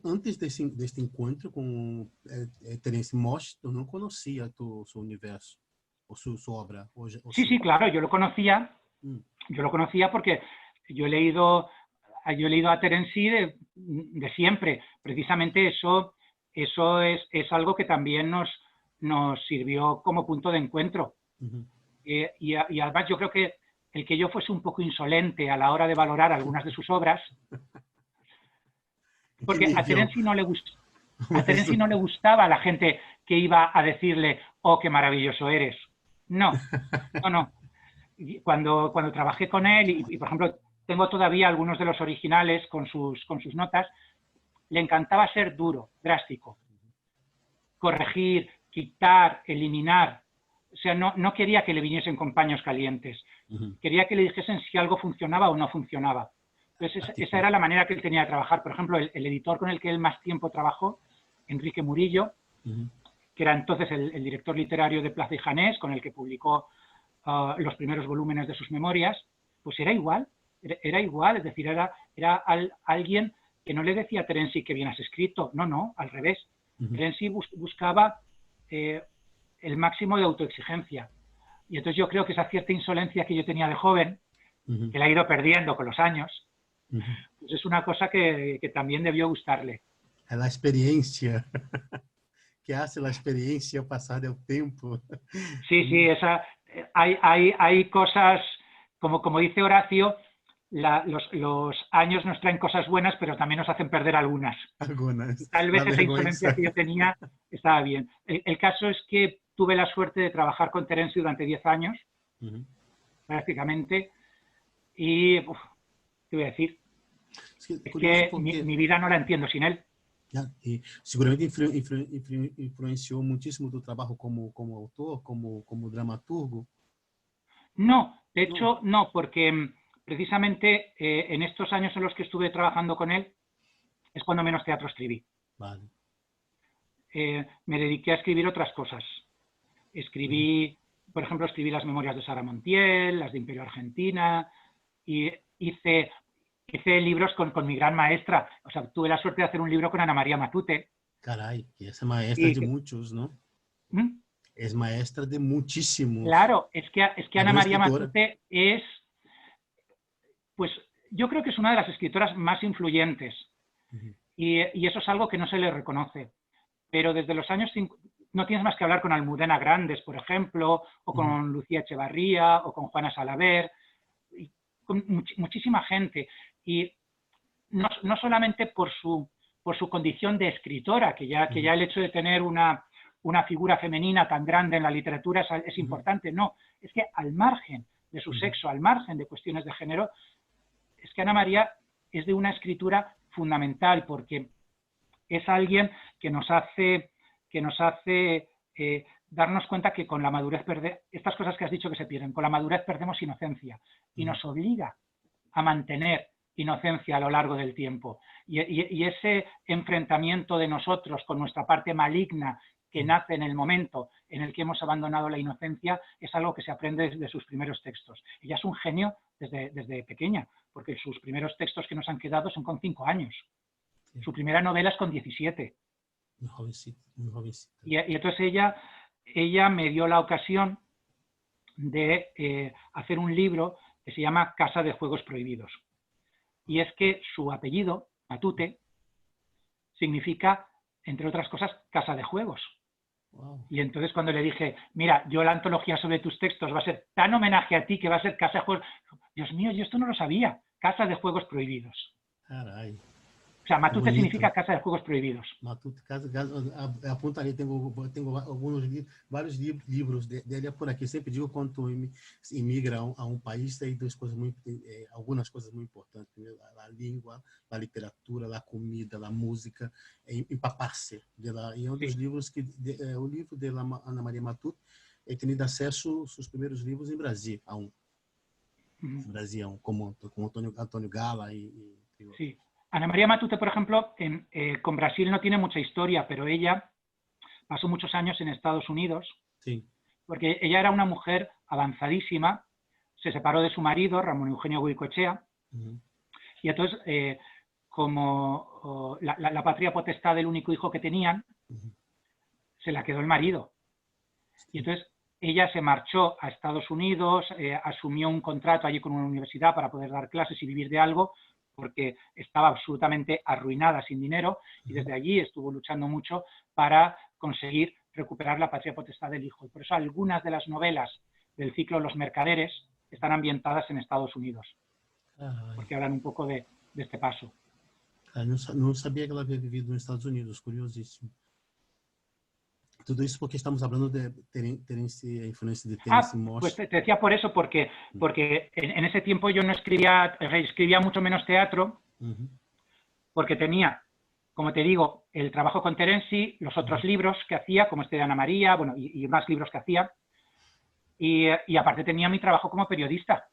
antes desse encontro com Terence Moix, tu não conhecia seu universo, o su obra? Sí, claro, yo lo conocía porque yo he leído a Terence de siempre. Precisamente eso es algo que también nos sirvió como punto de encuentro. Y además yo creo que el que yo fuese un poco insolente a la hora de valorar algunas de sus obras, porque a Terence no le gustó. A Terenzi no le gustaba a la gente que iba a decirle, oh, qué maravilloso eres. No, no, no. Cuando trabajé con él, por ejemplo, tengo todavía algunos de los originales con sus notas, le encantaba ser duro, drástico, corregir, quitar, eliminar. O sea, no quería que le viniesen con paños calientes. Quería que le dijesen si algo funcionaba o no funcionaba. Entonces, esa era la manera que él tenía de trabajar. Por ejemplo, el editor con el que él más tiempo trabajó, Enrique Murillo, que era entonces el director literario de Plaza y Janés, con el que publicó los primeros volúmenes de sus memorias, pues era igual, es decir, era alguien que no le decía a Terenzi que bien has escrito, no, al revés. Terenzi buscaba el máximo de autoexigencia. Y entonces yo creo que esa cierta insolencia que yo tenía de joven, que la he ido perdiendo con los años, pues es una cosa que también debió gustarle. É a experiência que hace a experiência passar do tempo. Sí, hay cosas, como dice Horacio, los años nos traen cosas buenas, pero también nos hacen perder algunas. Algunas. Tal vez esa insolencia que yo tenía estaba bien. El caso es que tuve la suerte de trabajar con Terenzi durante 10 años, prácticamente, y ¿qué voy a decir? Es que mi vida no la entiendo sin él. E seguramente influenciou muitíssimo tu trabalho como autor, como dramaturgo. No, de hecho no, porque precisamente en estos años en los que estuve trabajando con él es cuando menos teatro escribí. Vale. Me dediqué a escribir otras cosas. Escribí, por ejemplo, escribí las memorias de Sara Montiel, las de Imperio Argentina, y hice libros con mi gran maestra. O sea, tuve la suerte de hacer un libro con Ana María Matute. Caray, que esa maestra de muchos, ¿no? ¿Mm? Es maestra de muchísimos. Claro, es que Ana María Matute es, pues yo creo que es una de las escritoras más influyentes. Y eso es algo que no se le reconoce. Pero desde los años 50, no tienes más que hablar con Almudena Grandes, por ejemplo, o con Lucía Echevarría, o con Juana Salaver, y con muchísima gente. Y no solamente por su condición de escritora, que ya el hecho de tener una figura femenina tan grande en la literatura es importante, no, es que al margen de su sexo, al margen de cuestiones de género, es que Ana María es de una escritura fundamental, porque es alguien que nos hace darnos cuenta que con la madurez estas cosas que has dicho que se pierden, con la madurez perdemos inocencia, y nos obliga a mantener inocencia a lo largo del tiempo. Y ese enfrentamiento de nosotros con nuestra parte maligna que nace en el momento en el que hemos abandonado la inocencia es algo que se aprende desde sus primeros textos. Ella es un genio desde pequeña, porque sus primeros textos que nos han quedado son con 5 años. Su primera novela es con 17. Muy jovencita, muy jovencita. Y entonces ella me dio la ocasión de hacer un libro que se llama Casa de Juegos Prohibidos. Y es que su apellido, Matute, significa, entre otras cosas, casa de juegos. Wow. Y entonces cuando le dije, mira, yo la antología sobre tus textos va a ser tan homenaje a ti que va a ser Casa de Juegos... Dios mío, yo esto no lo sabía. Casa de Juegos Prohibidos. Caray. O sea, Matute significa Casa de Juegos Prohibidos. Matute, apunta ali, tengo vários livros dele por aqui. Sempre digo quando tu imigra a um país, tem algumas coisas muito importantes. A língua, a literatura, a comida, a música, empapar-se. E um dos livros, o livro de Ana Maria Matute, he tenido acesso aos primeiros livros em Brasil, como Antônio Gala Sí. Ana María Matute, por ejemplo, con Brasil no tiene mucha historia, pero ella pasó muchos años en Estados Unidos, sí, porque ella era una mujer avanzadísima, se separó de su marido, Ramón Eugenio Goicoechea, y entonces, como la patria potestad del único hijo que tenían, se la quedó el marido. Y entonces ella se marchó a Estados Unidos, asumió un contrato allí con una universidad para poder dar clases y vivir de algo, porque estaba absolutamente arruinada, sin dinero, y desde allí estuvo luchando mucho para conseguir recuperar la patria potestad del hijo. Y por eso algunas de las novelas del ciclo Los Mercaderes están ambientadas en Estados Unidos, porque hablan un poco de este paso. Cara, não sabia que ela havia vivido nos Estados Unidos, curiosíssimo. Tudo isso porque estamos hablando de Terence, a influencia de Terence Mosh. Pues te decía por eso, porque en ese tiempo yo no escribía mucho menos teatro, porque tenía, como te digo, el trabajo con Terence, los otros libros que hacía, como este de Ana María, bueno, y más libros que hacía, y aparte tenía mi trabajo como periodista.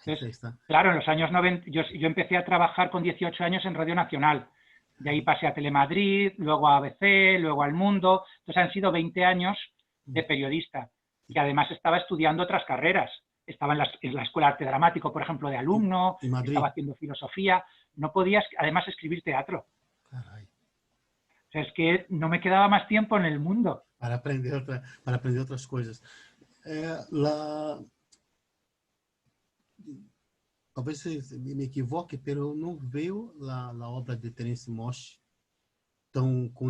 Entonces, claro, en los años 90, yo empecé a trabajar con 18 años en Radio Nacional. De ahí pasé a Telemadrid, luego a ABC, luego al Mundo. Entonces han sido 20 años de periodista, que además estaba estudiando otras carreras. Estaba en la Escuela de Arte Dramático, por ejemplo, de alumno, estaba haciendo filosofía. No podía, además, escribir teatro. Caray. O sea, es que no me quedaba más tiempo en el mundo. Para aprender otras cosas. Talvez me equivoque, pero não veio a obra de Terence Mosh tão com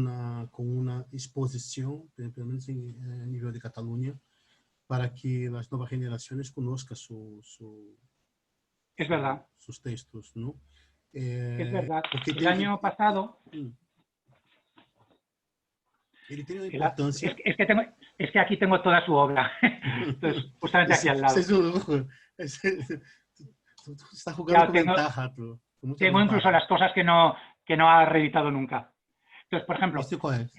uma exposição, pelo menos a nível de Catalunha, para que as novas gerações conozcan Es verdad. sus textos, ¿no? Es verdad. El año pasado... Ele tem uma importância... Es que aquí tengo toda su obra. Entonces, justamente aquí al lado. Está jugando con ventaja, tú. Tengo incluso las cosas que no ha reeditado nunca. Entonces, por ejemplo, ¿cuál es?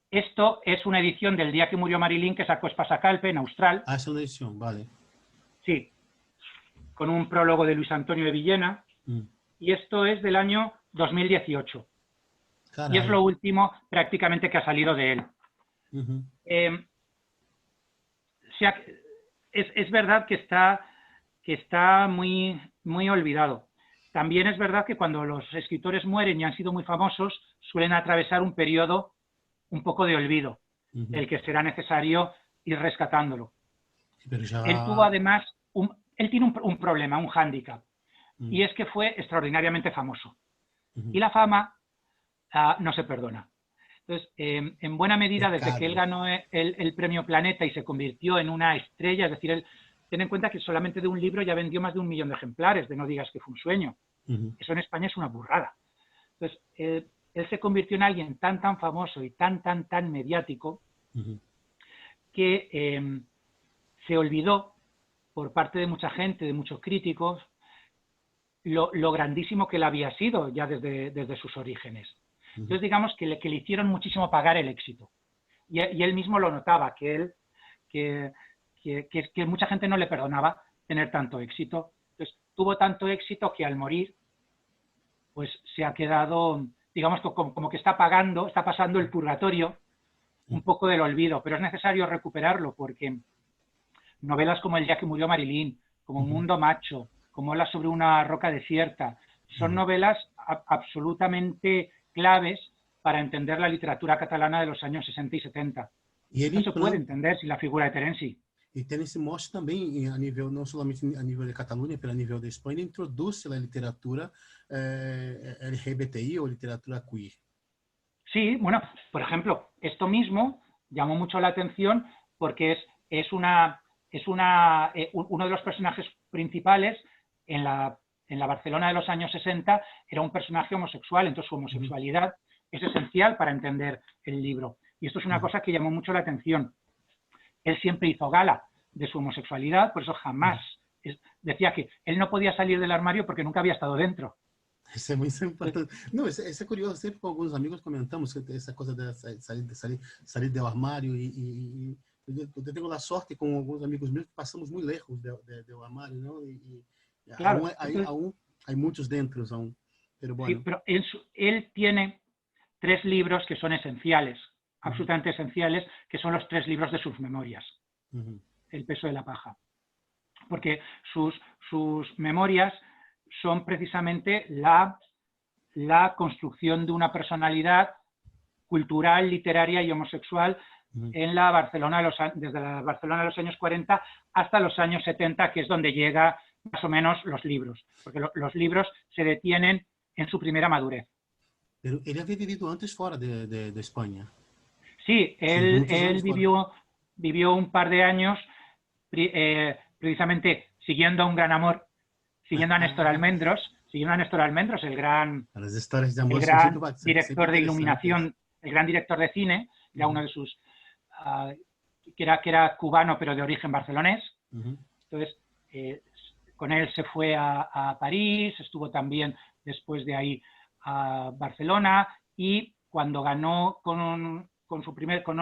Esto es una edición del día que murió Marilyn que sacó Espasacalpe en Austral. Ah, es una edición, vale. Sí, con un prólogo de Luis Antonio de Villena. Y esto es del año 2018. Caray. Y es lo último prácticamente que ha salido de él. Es verdad que está muy, muy olvidado. También es verdad que cuando los escritores mueren y han sido muy famosos, suelen atravesar un periodo un poco de olvido, el que será necesario ir rescatándolo. Pero ya... Él tuvo además, él tiene un problema, un hándicap, y es que fue extraordinariamente famoso. Y la fama no se perdona. Entonces, en buena medida, desde que él ganó el premio Planeta y se convirtió en una estrella, es decir, ten en cuenta que solamente de un libro ya vendió más de 1 millón de ejemplares, de No digas que fue un sueño. Eso en España es una burrada. Entonces, él se convirtió en alguien tan famoso y tan mediático que se olvidó por parte de mucha gente, de muchos críticos, lo grandísimo que él había sido ya desde sus orígenes. Entonces, digamos que le hicieron muchísimo pagar el éxito. Y él mismo lo notaba, que mucha gente no le perdonaba tener tanto éxito. Entonces, tuvo tanto éxito que al morir, pues se ha quedado, digamos, como que está pasando el purgatorio un poco del olvido, pero es necesario recuperarlo porque novelas como El día que murió Marilyn, como Mundo Macho, como La sobre una roca desierta, son novelas absolutamente claves para entender la literatura catalana de los años 60 y 70. No se puede entender sin la figura de Terence. E Terence Mosh também, a nível, não somente a nível de Catalunha, mas a nível de Espanha, introduz a literatura LGBTI o literatura queer. Sí, bueno, por ejemplo, esto mismo llamó mucho la atención porque es uno de los personajes principales en la Barcelona de los años 60, era un personaje homosexual, entonces su homosexualidad es esencial para entender el libro. Y esto es una cosa que llamó mucho la atención. Él siempre hizo gala de su homosexualidad, por eso jamás decía que él no podía salir del armario porque nunca había estado dentro. Isso é muito importante. Não, isso é curioso. Sempre com alguns amigos comentamos essa coisa de sair do armário e eu tenho a sorte com alguns amigos meus que passamos muito lejos do armário, não? Claro, hay muchos dentro aún. Pero bueno. Sí, pero él tiene 3 libros que son esenciales, absolutamente esenciales, que son los 3 libros de sus memorias. El peso de la paja. Porque sus memorias son precisamente la construcción de una personalidad cultural, literaria y homosexual en la Barcelona desde la Barcelona de los años 40 hasta los años 70, que es donde llega más o menos los libros, porque los libros se detienen en su primera madurez. Pero él había vivido antes fuera de España. Sí, él vivió un par de años precisamente siguiendo a un gran amor, siguiendo a Néstor Almendros, siguiendo a Néstor Almendros, el gran Las historias de amor el son gran siempre, siempre director de interesantes. iluminación, el gran director de cine, era uno de sus, que era cubano pero de origen barcelonés. Entonces, con él se fue a París, estuvo también después de ahí a Barcelona, y cuando ganó con su primer, con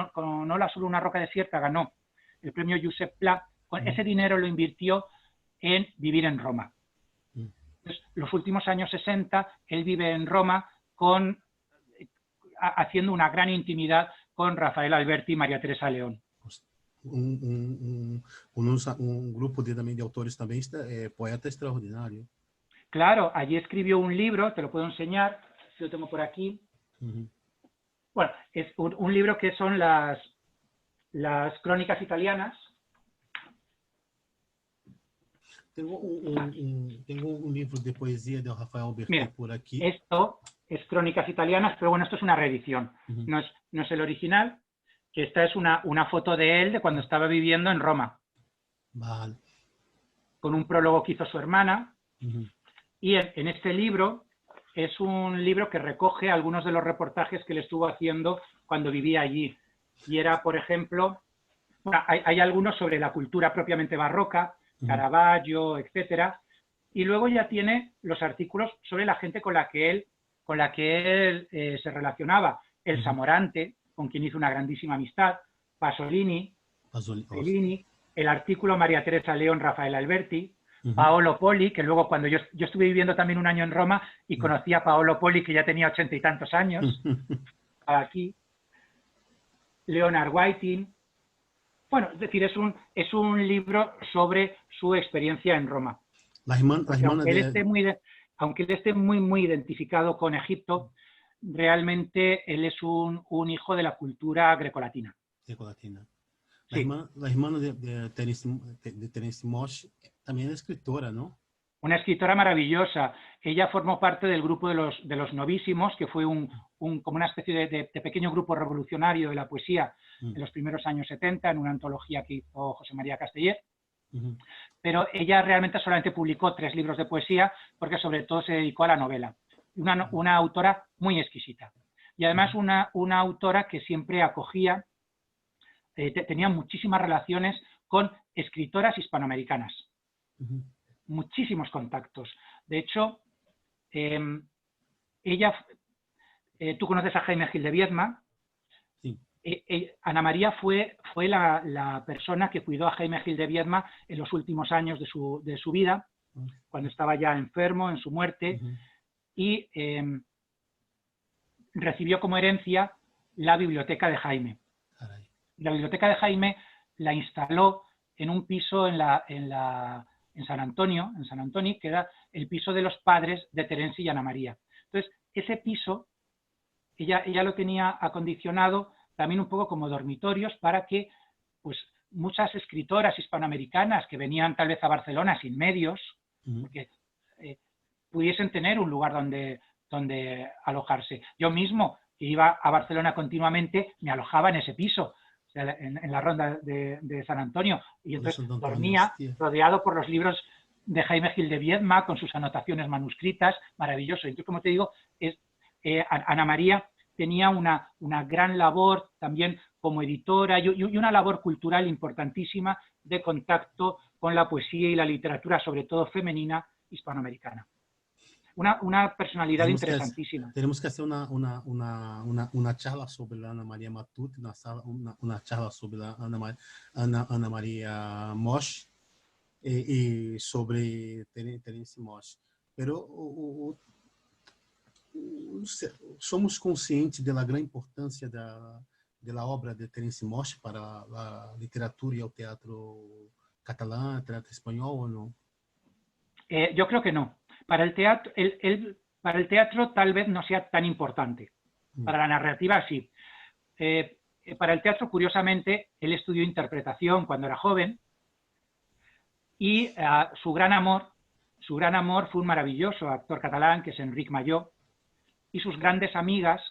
Hola solo una roca desierta, ganó el premio Josep Pla, con ese dinero lo invirtió en vivir en Roma. Entonces, los últimos años 60, él vive en Roma haciendo una gran intimidad con Rafael Alberti y María Teresa León. Un grupo también de autores también, poeta extraordinario. Claro, allí escribió un libro, te lo puedo enseñar, si lo tengo por aquí. Bueno, es un libro que son las crónicas italianas. Tengo un libro de poesía de Rafael Alberti. Mira, por aquí. Esto es Crónicas Italianas, pero bueno, esto es una reedición. No es el original, que esta es una foto de él de cuando estaba viviendo en Roma. Vale. Con un prólogo que hizo su hermana. Y en este libro es un libro que recoge algunos de los reportajes que le estuvo haciendo cuando vivía allí. Y era, por ejemplo, bueno, hay algunos sobre la cultura propiamente barroca, Caravaggio, etcétera, y luego ya tiene los artículos sobre la gente con la que él se relacionaba. El Zamorante, con quien hizo una grandísima amistad, Pasolini, Fellini, el artículo María Teresa León, Rafael Alberti, Paolo Poli, que luego cuando yo estuve viviendo también un año en Roma y conocí a Paolo Poli, que ya tenía 80 y tantos años, aquí, Leonard Whiting. Bueno, es decir, es un libro sobre su experiencia en Roma. Aunque él esté muy identificado con Egipto, realmente él es un hijo de la cultura grecolatina. Grecolatina. La hermana de Terence Mosh también es escritora, ¿no? Una escritora maravillosa. Ella formó parte del grupo de los novísimos, que fue como una especie de pequeño grupo revolucionario de la poesía en los primeros años 70, en una antología que hizo José María Casteller. Pero ella realmente solamente publicó 3 libros de poesía, porque sobre todo se dedicó a la novela. Una autora muy exquisita. Y además una autora que siempre acogía, tenía muchísimas relaciones con escritoras hispanoamericanas. Muchísimos contactos. De hecho, ella, tú conoces a Jaime Gil de Viedma. Sí. Ana María fue la persona que cuidó a Jaime Gil de Viedma en los últimos años de su vida, cuando estaba ya enfermo, en su muerte, y recibió como herencia la biblioteca de Jaime. La biblioteca de Jaime la instaló en un piso en San Antonio, que era el piso de los padres de Terence y Ana María. Entonces, ese piso, ella lo tenía acondicionado también un poco como dormitorios para que pues, muchas escritoras hispanoamericanas que venían tal vez a Barcelona sin medios, porque, pudiesen tener un lugar donde alojarse. Yo mismo, que iba a Barcelona continuamente, me alojaba en ese piso, o sea, en la ronda de San Antonio, y entonces dormía rodeado por los libros de Jaime Gil de Viedma, con sus anotaciones manuscritas, maravilloso. Entonces, como te digo, Ana María tenía una gran labor también como editora y una labor cultural importantísima de contacto con la poesía y la literatura, sobre todo femenina, hispanoamericana. Una personalidad interesantísima. Tenemos que hacer una charla sobre la Ana María Matute, una charla sobre la Ana María Mosh y sobre Terence Mosh. Pero somos conscientes da grande importância da obra de Terence Mosh para a literatura e o teatro catalán, teatro espanhol, ¿o no? Yo creo que no. Para el teatro tal vez no sea tan importante. Para la narrativa sí. Para el teatro, curiosamente, él estudió interpretación cuando era joven y su gran amor fue un maravilloso actor catalán que es Enric Malló, y sus grandes amigas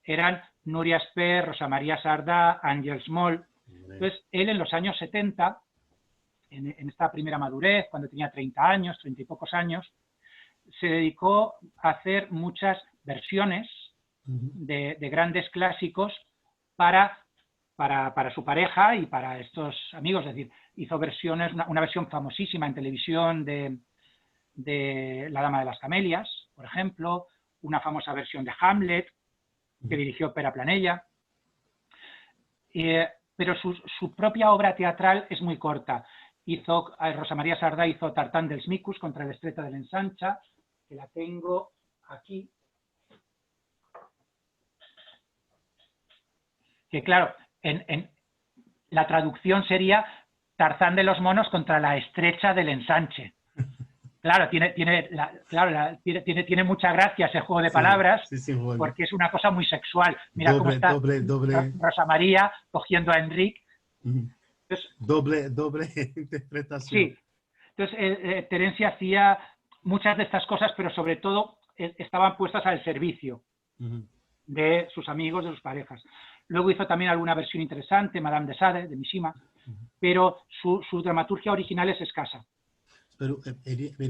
eran Núria Espert, Rosa María Sardá, Àngels Moll. Entonces, él en los años 70, en esta primera madurez, cuando tenía 30 años, 30 y pocos años, se dedicó a hacer muchas versiones Uhum. de grandes clásicos para su pareja y para estos amigos. Es decir, hizo versiones, una versión famosísima en televisión de La Dama de las Camelias, por ejemplo, una famosa versión de Hamlet que dirigió Pere Planella. Pero su propia obra teatral es muy corta. Rosa María Sardá hizo Tartán dels Micos contra el Estrecho de l'Ensancha, que la tengo aquí. Que claro, en la traducción sería Tarzán de los monos contra la estrecha del ensanche. Claro, tiene mucha gracia ese juego de palabras, sí, porque es una cosa muy sexual. Mira cómo está doble. Rosa María cogiendo a Enrique. Entonces, doble interpretación. Sí, entonces Terenci hacía muchas de estas cosas, pero sobre todo estaban puestas al servicio de sus amigos, de sus parejas. Luego hizo también alguna versión interesante, Madame de Sade, de Mishima, pero su dramaturgia original es escasa. Pero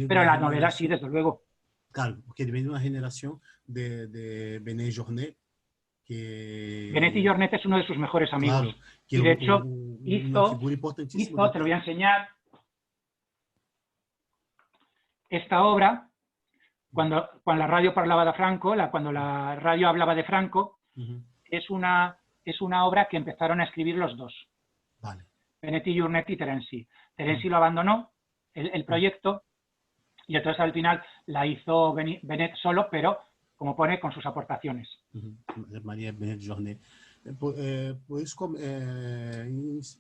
la novela sí, desde luego. Claro, porque él viene de una generación de Benet Jornet, que... Benet y Jornet es uno de sus mejores amigos. Claro, que y de hecho una figura importantísima. te lo voy a enseñar, esta obra, cuando la radio parlava de Franco, cuando la radio hablaba de Franco, es una obra que empezaron a escribir los dos. Vale. Benet y Jornet y Terenci. Terenci lo abandonó, el proyecto, y entonces al final la hizo Benet solo, pero, como pone, con sus aportaciones. Maria Benet Jornet. Por isso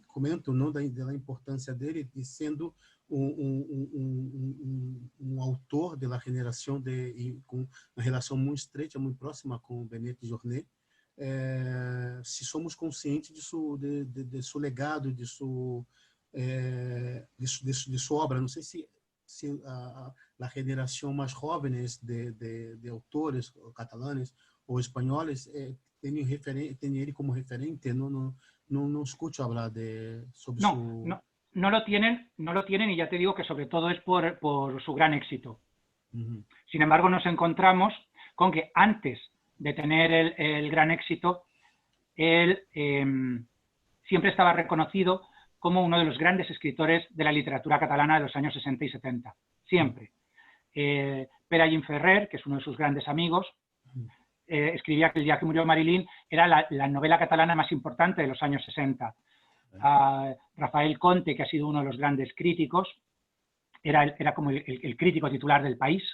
comento não, da importância dele e sendo autor da geração com uma relação muito estreita, muito próxima com Benet Jornet. Se somos conscientes de seu legado, de sua obra, não sei se a geração mais jovens de autores catalanes ou espanhóis tem ele como referente, no escucho hablar sobre su... No lo tienen y ya te digo que sobre todo es por su gran éxito. Sin embargo, nos encontramos con que antes de tener el gran éxito, él siempre estaba reconocido como uno de los grandes escritores de la literatura catalana de los años 60 y 70. Siempre. Pere Allín Ferrer, que es uno de sus grandes amigos, escribía que El día que murió Marilyn era la novela catalana más importante de los años 60. Rafael Conte, que ha sido uno de los grandes críticos, era como el crítico titular del País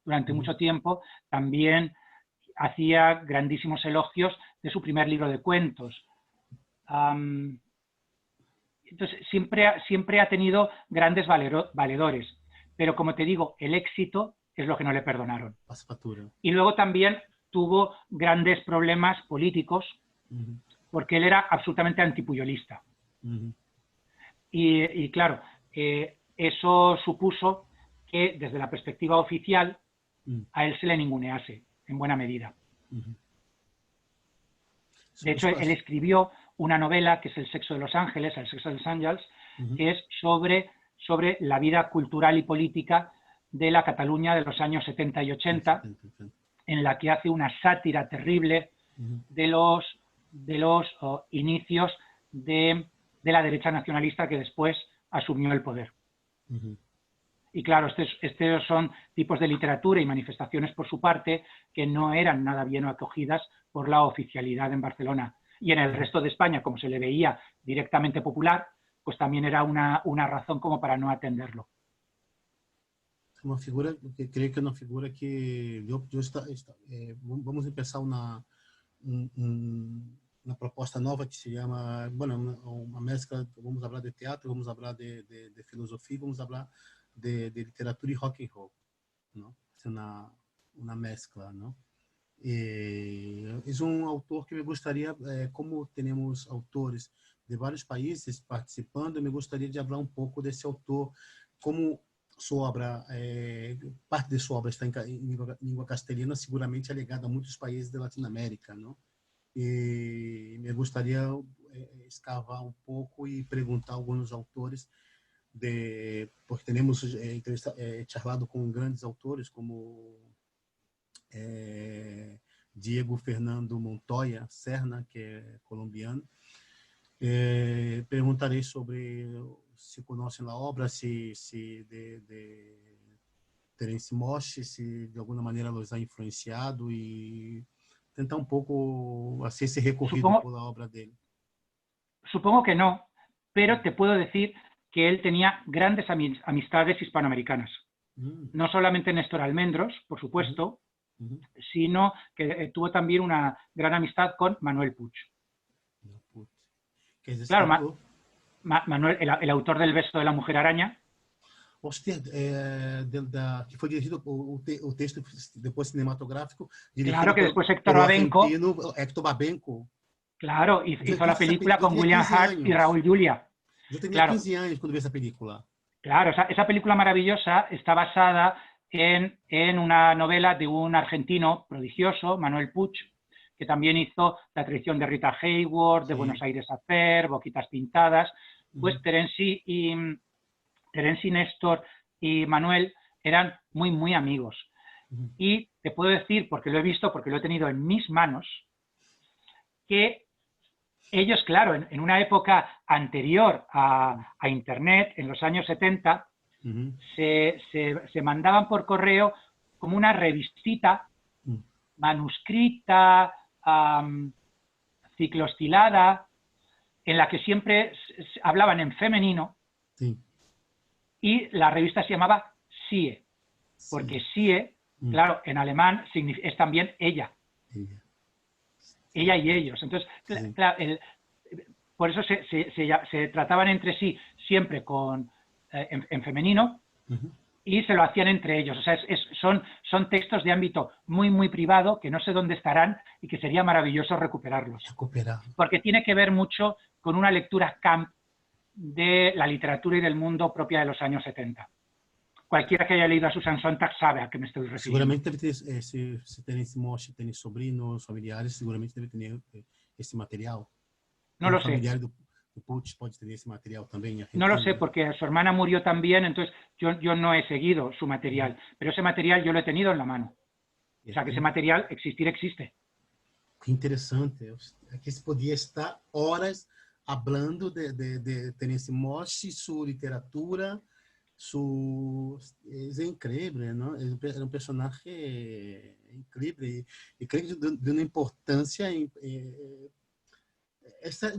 durante mucho tiempo, también hacía grandísimos elogios de su primer libro de cuentos. Entonces, siempre ha tenido grandes valedores, pero como te digo, el éxito es lo que no le perdonaron. Y luego también tuvo grandes problemas políticos, porque él era absolutamente antipuyolista. Y claro, eso supuso que desde la perspectiva oficial a él se le ningunease, en buena medida. De hecho, él escribió una novela que es El sexo de los ángeles, El sexo de los ángeles, que es sobre la vida cultural y política de la Cataluña de los años 70 y 80, en la que hace una sátira terrible de los inicios de la derecha nacionalista que después asumió el poder. Y claro, estos son tipos de literatura y manifestaciones por su parte que no eran nada bien acogidas por la oficialidad en Barcelona. Y en el resto de España, como se le veía directamente popular, pues también era una razón como para no atenderlo. Uma figura, creio que é uma figura que vamos começar uma proposta nova que se chama, uma mescla, vamos falar de teatro, vamos falar de filosofia, vamos falar de literatura e rock and roll, não? É uma mescla, não? É autor que me gostaria, como temos autores de vários países participando, me gostaria de falar pouco desse autor, como sua obra, parte de sua obra está em língua castelhana, seguramente é ligada a muitos países da Latinoamérica, não? E me gostaria escavar pouco e perguntar a alguns autores porque tenemos charlado con grandes autores como Diego Fernando Montoya Serna, que é colombiano. Perguntarei sobre se conhecem a obra, se de Terence Mosh, se de alguma maneira los ha influenciado e tentar um pouco assim esse recorrido por la obra dele. Supongo que no, pero te puedo decir que él tenía grandes amistades hispanoamericanas. No solamente Néstor Almendros, por supuesto, sino que tuvo también una gran amistad con Manuel Puig. Claro, Manuel, el autor del Beso de la Mujer Araña. Hostia, que foi dirigido o texto depois cinematográfico. Claro, que después Héctor Babenco. Claro, hizo la película con William Hurt y Raúl Julia. Yo tenía 15 años cuando vi esa película. Claro, esa película maravillosa está basada en una novela de un argentino prodigioso, Manuel Puig, que también hizo La traición de Rita Hayworth, de Buenos Aires Affair, Boquitas Pintadas. Pues Terence y Néstor y Manuel eran muy, muy amigos. Y te puedo decir, porque lo he visto, porque lo he tenido en mis manos, que ellos, claro, en una época anterior a Internet, en los años 70, se mandaban por correo como una revistita manuscrita, ciclostilada, en la que siempre hablaban en femenino, y la revista se llamaba Sie, porque Sie, claro, en alemán es también ella. Ella y ellos. Entonces, claro, por eso se trataban entre sí siempre en femenino, y se lo hacían entre ellos. O sea, son textos de ámbito muy, muy privado, que no sé dónde estarán y que sería maravilloso recuperarlos. Porque tiene que ver mucho con una lectura camp de la literatura y del mundo propia de los años 70. Cualquiera que haya leído a Susan Sontag sabe a qué me estoy refiriendo. Seguramente debe ter, se Terence Mosh tem sobrinos, familiares, seguramente deve ter esse material. No lo sé. Familiar do Puig pode ter esse material também. No lo sé, porque su hermana murió también, entonces yo no he seguido su material, pero ese material yo lo he tenido en la mano. O sea, que ese material existe. Que interessante. Aqui se podia estar horas hablando de Terence Mosh, sua literatura. Es increíble, ¿no? Era un personaje increíble y creo que de una importancia. Essa é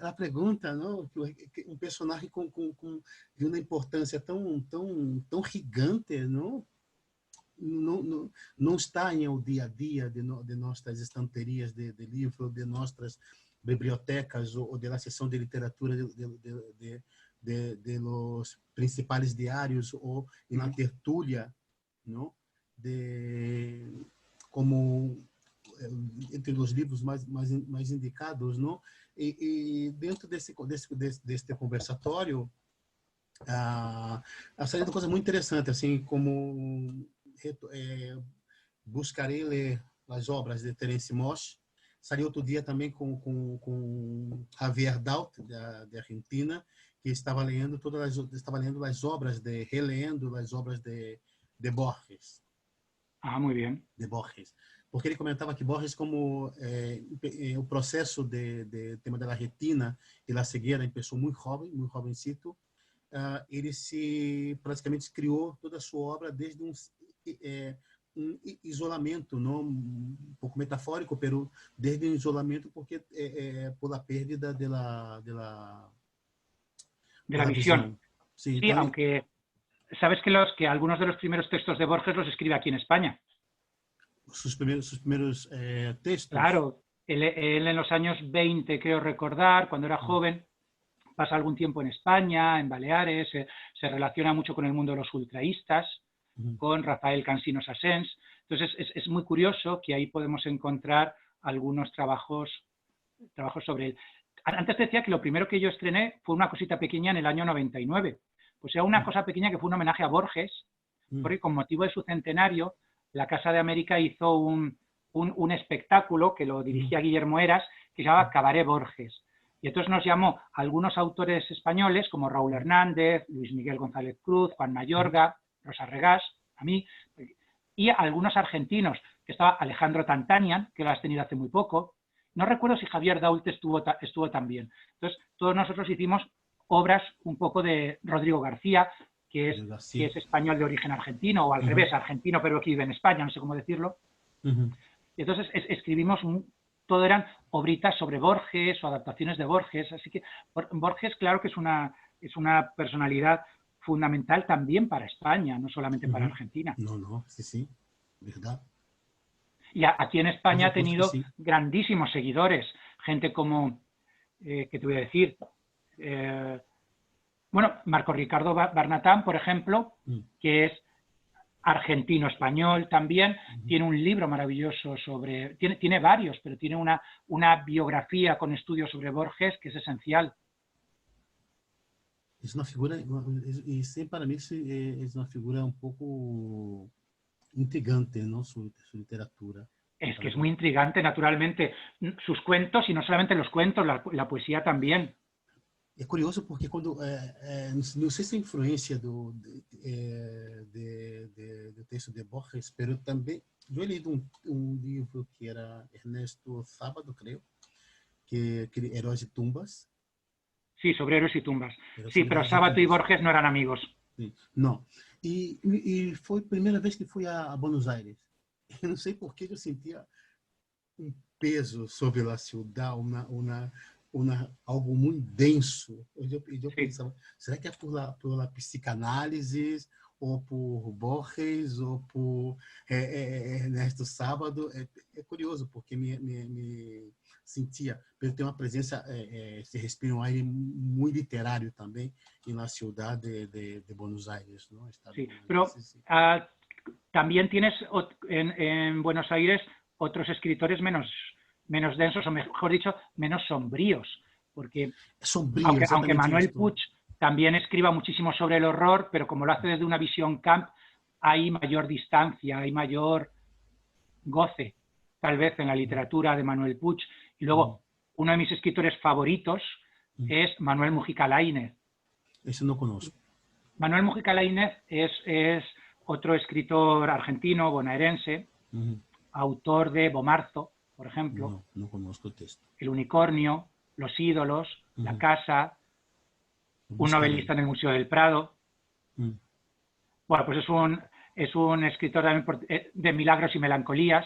a pergunta, não? Um personagem de uma importância tão gigante, não está em o dia a dia de nossas estanterias de livros, de nossas bibliotecas ou da seção de literatura de los principales diarios o en la tertulia, ¿no? Como entre los libros mais indicados, ¿no? E dentro desse conversatório ha saído coisas muito interessantes, assim como buscarei ler as obras de Terence Mosh. Saiu outro dia também com Javier Daut, da Argentina, que estava lendo as obras relendo as obras de Borges. Ah, muy bien. De Borges. Porque ele comentava que Borges, como o processo de tema da retina e da cegueira começou muito jovencito, ele praticamente criou toda a sua obra desde um isolamento, não um pouco metafórico, pero desde um isolamento porque por la pérdida de la visión. Sí, aunque sabes que algunos de los primeros textos de Borges los escribe aquí en España. Sus primeros textos. Claro, él en los años 20, creo recordar, cuando era joven, pasa algún tiempo en España, en Baleares, se relaciona mucho con el mundo de los ultraístas, con Rafael Cansinos Asens. Entonces es muy curioso que ahí podemos encontrar algunos trabajos sobre él. Antes decía que lo primero que yo estrené fue una cosita pequeña en el año 99. Pues era una cosa pequeña que fue un homenaje a Borges, porque con motivo de su centenario, la Casa de América hizo un espectáculo que lo dirigía Guillermo Heras, que se llamaba Cabaret Borges. Y entonces nos llamó a algunos autores españoles como Raúl Hernández, Luis Miguel González Cruz, Juan Mayorga, Rosa Regás, a mí, y a algunos argentinos, que estaba Alejandro Tantanian, que lo has tenido hace muy poco. No recuerdo si Javier Dault estuvo también. Entonces, todos nosotros hicimos obras un poco de Rodrigo García, que es español de origen argentino, o al revés, argentino pero que vive en España, no sé cómo decirlo. Y entonces escribimos, todo eran obritas sobre Borges o adaptaciones de Borges, así que Borges claro que es una personalidad fundamental también para España, no solamente para Argentina. No, sí, verdad. Y aquí en España ha tenido grandísimos seguidores, gente como, ¿qué te voy a decir? Bueno, Marco Ricardo Barnatán, por ejemplo, que es argentino-español también, tiene un libro maravilloso sobre, tiene varios, pero tiene una biografía con estudios sobre Borges que es esencial. Es una figura, y sí, para mí es una figura un poco intrigante, ¿no? Su literatura. Es que es muy intrigante, naturalmente, sus cuentos, y no solamente los cuentos, la poesía también. É curioso porque quando não sei se a influência do texto de Borges, pero também eu li um livro que era Ernesto Sábado, creio, que Heróis de Tumbas. Sí, sobre héroes y tumbas. Sí, pero Sábato y Borges no eran amigos. Sí, não. E foi a primeira vez que fui a Buenos Aires. Eu não sei por que eu sentia um peso sobre a cidade, algo muito denso. Eu pensava, será que é por la psicanálise, ou por Borges, ou por Ernesto Sábado? É curioso, porque me sentia, ele tem uma presença, se respira um aire muito literário também, na cidade de Buenos Aires, ¿no? Sí, pero también tienes en Buenos Aires otros escritores menos densos, o mejor dicho, menos sombríos, porque aunque Manuel Puig también escriba muchísimo sobre el horror, pero como lo hace desde una visión camp, hay mayor distancia, hay mayor goce, tal vez, en la literatura de Manuel Puig. Y luego, uno de mis escritores favoritos es Manuel Mujica Laínez. Ese no conozco. Manuel Mujica Laínez es otro escritor argentino, bonaerense, autor de Bomarzo, por ejemplo. No conozco el texto. El unicornio, Los ídolos, La casa, un novelista en el Museo del Prado. Bueno, pues es un escritor también de milagros y melancolías.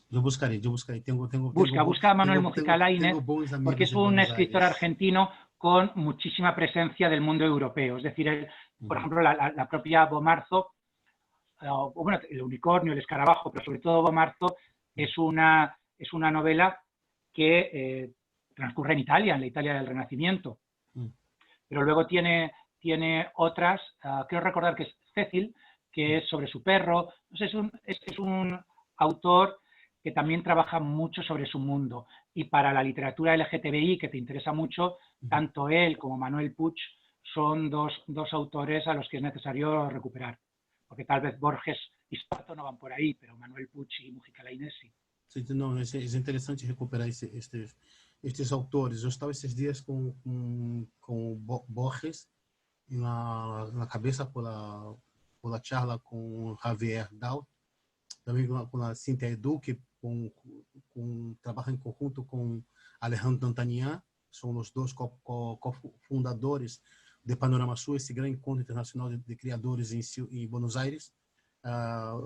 Yo buscaré. Busca a Manuel Mujica Laínez, porque es un escritor argentino con muchísima presencia del mundo europeo. Es decir, por ejemplo, la propia Bomarzo, bueno, el unicornio, el escarabajo, pero sobre todo Bomarzo, es una novela que transcurre en Italia, en la Italia del Renacimiento. Pero luego tiene otras, creo recordar que es Cecil, que es sobre su perro. Entonces es un autor que también trabaja mucho sobre su mundo. Y para la literatura LGTBI, que te interesa mucho, tanto él como Manuel Puig son dos autores a los que es necesario recuperar. Porque tal vez Borges y Sarto no van por ahí, pero Manuel Puig y Mujica Laínez sí. Sí, no, es interesante recuperar estes autores. Eu estava esses dias com Borges na cabeça por la charla com Javier Dault, também com a Cíntia Edu, que trabalha em conjunto com Alejandro Tantanian, são os dois cofundadores de Panorama Sul, esse grande encontro internacional de criadores em Buenos Aires.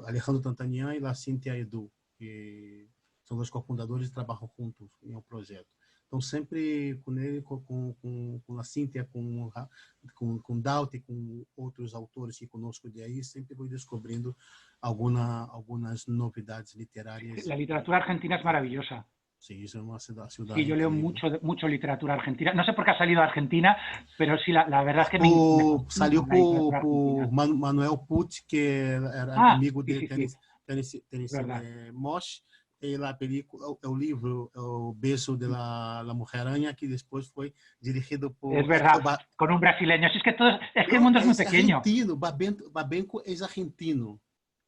Alejandro Tantanian e a Cíntia Edu, que são dois cofundadores e trabalham juntos em um projeto. Então, sempre com ele, com a Cíntia, com Dault e com outros autores que conosco de aí, sempre vou descobrindo algunas novedades literarias. La literatura argentina es maravillosa. Sí, es una ciudad. Sí, yo leo mucho literatura argentina. No sé por qué ha salido a Argentina, pero sí, la verdad es que salió por Manuel Puig, que era amigo de Tennessee Mosh. La película, el libro, El beso de la mujer-araña, que después fue dirigido por... Es verdad, con un brasileño. Es que el mundo es muy pequeño. Argentino, Babenco es argentino.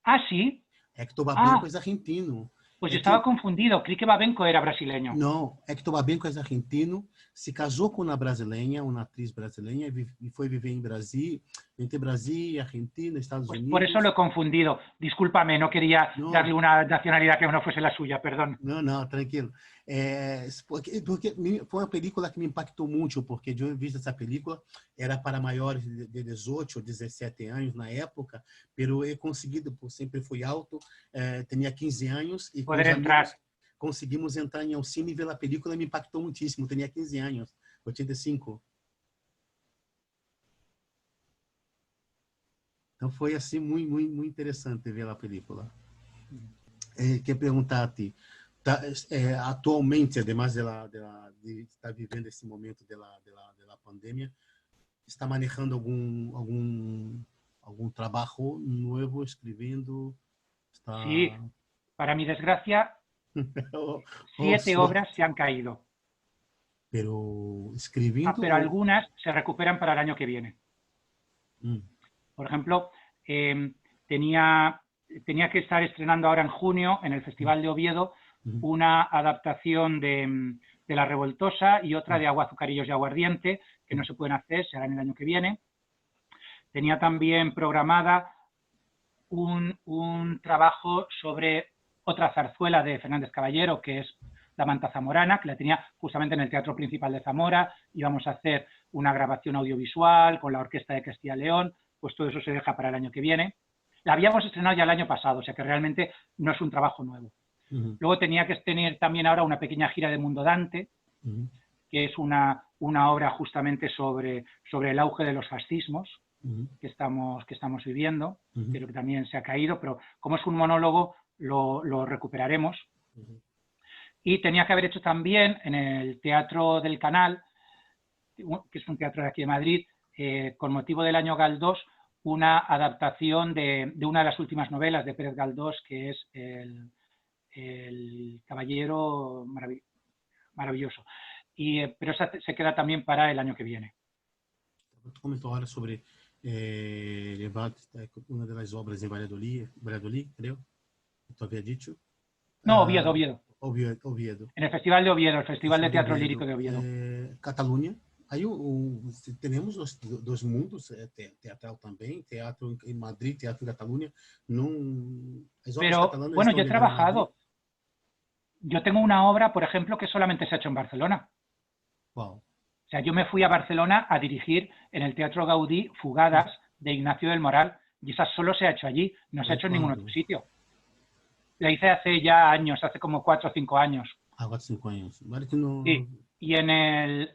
Ah, ¿sí? Héctor Babenco es argentino. Pues yo estaba confundido, creí que Babenco era brasileño. Não, Hector Babenco é argentino, se casou com uma brasileira, uma atriz brasileira, e foi viver em Brasil, entre Brasil, Argentina, Estados Pues Unidos. por eso lo he confundido. Discúlpame, no quería darle una nacionalidad que no fuese la suya, perdón. Não, tranquilo. Porque foi uma película que me impactou muito, porque eu vi essa película, era para maiores de 18 ou 17 anos na época, pero he conseguido, sempre fui alto, tinha 15 anos, e com os amigos conseguimos entrar em cine e ver a película, me impactou muitíssimo, tinha 15 anos, 85. Então foi assim muito interessante ver a película. Quero perguntar a ti, atualmente, además de estar vivendo esse momento da pandemia, está manejando algum trabalho novo, escrevendo? Está... Sí, para mi desgracia, 7 obras se han caído. Pero escribiendo... pero algunas se recuperan para el año que viene. Por ejemplo, tenía que estar estrenando ahora en junio en el Festival de Oviedo una adaptación de La Revoltosa y otra de Agua, Azucarillos y Aguardiente, que no se pueden hacer, se harán el año que viene. Tenía también programada un trabajo sobre otra zarzuela de Fernández Caballero, que es La Manta Zamorana, que la tenía justamente en el Teatro Principal de Zamora. Íbamos a hacer una grabación audiovisual con la Orquesta de Castilla y León, pues todo eso se deja para el año que viene. La habíamos estrenado ya el año pasado, o sea que realmente no es un trabajo nuevo. Luego tenía que tener también ahora una pequeña gira de Mundo Dante, que es una obra justamente sobre el auge de los fascismos que estamos viviendo, pero que también se ha caído, pero como es un monólogo lo recuperaremos. Y tenía que haber hecho también en el Teatro del Canal, que es un teatro de aquí de Madrid, con motivo del año Galdós, una adaptación de una de las últimas novelas de Pérez Galdós, que es El Caballero Maravilloso. Pero esa se queda también para el año que viene. Tú comentou ahora sobre una de las obras en Valladolid, creo, que tú habías dicho. No, Oviedo. Oviedo. En el Festival de Oviedo, el Festival de Teatro Lírico de Oviedo. Cataluña. Aí temos os dois mundos, teatral também, teatro em Madrid, teatro em Cataluña. Pero, bueno, yo he trabajado. Yo tengo una obra, por ejemplo, que solamente se ha hecho en Barcelona. Wow. O sea, yo me fui a Barcelona a dirigir en el Teatro Gaudí Fugadas de Ignacio del Moral, y esa solo se ha hecho allí, no se ha hecho en ningún otro sitio. La hice hace ya años, hace como 4 o 5 años. 4 o 5 años. Vale que no... Sí. Y en el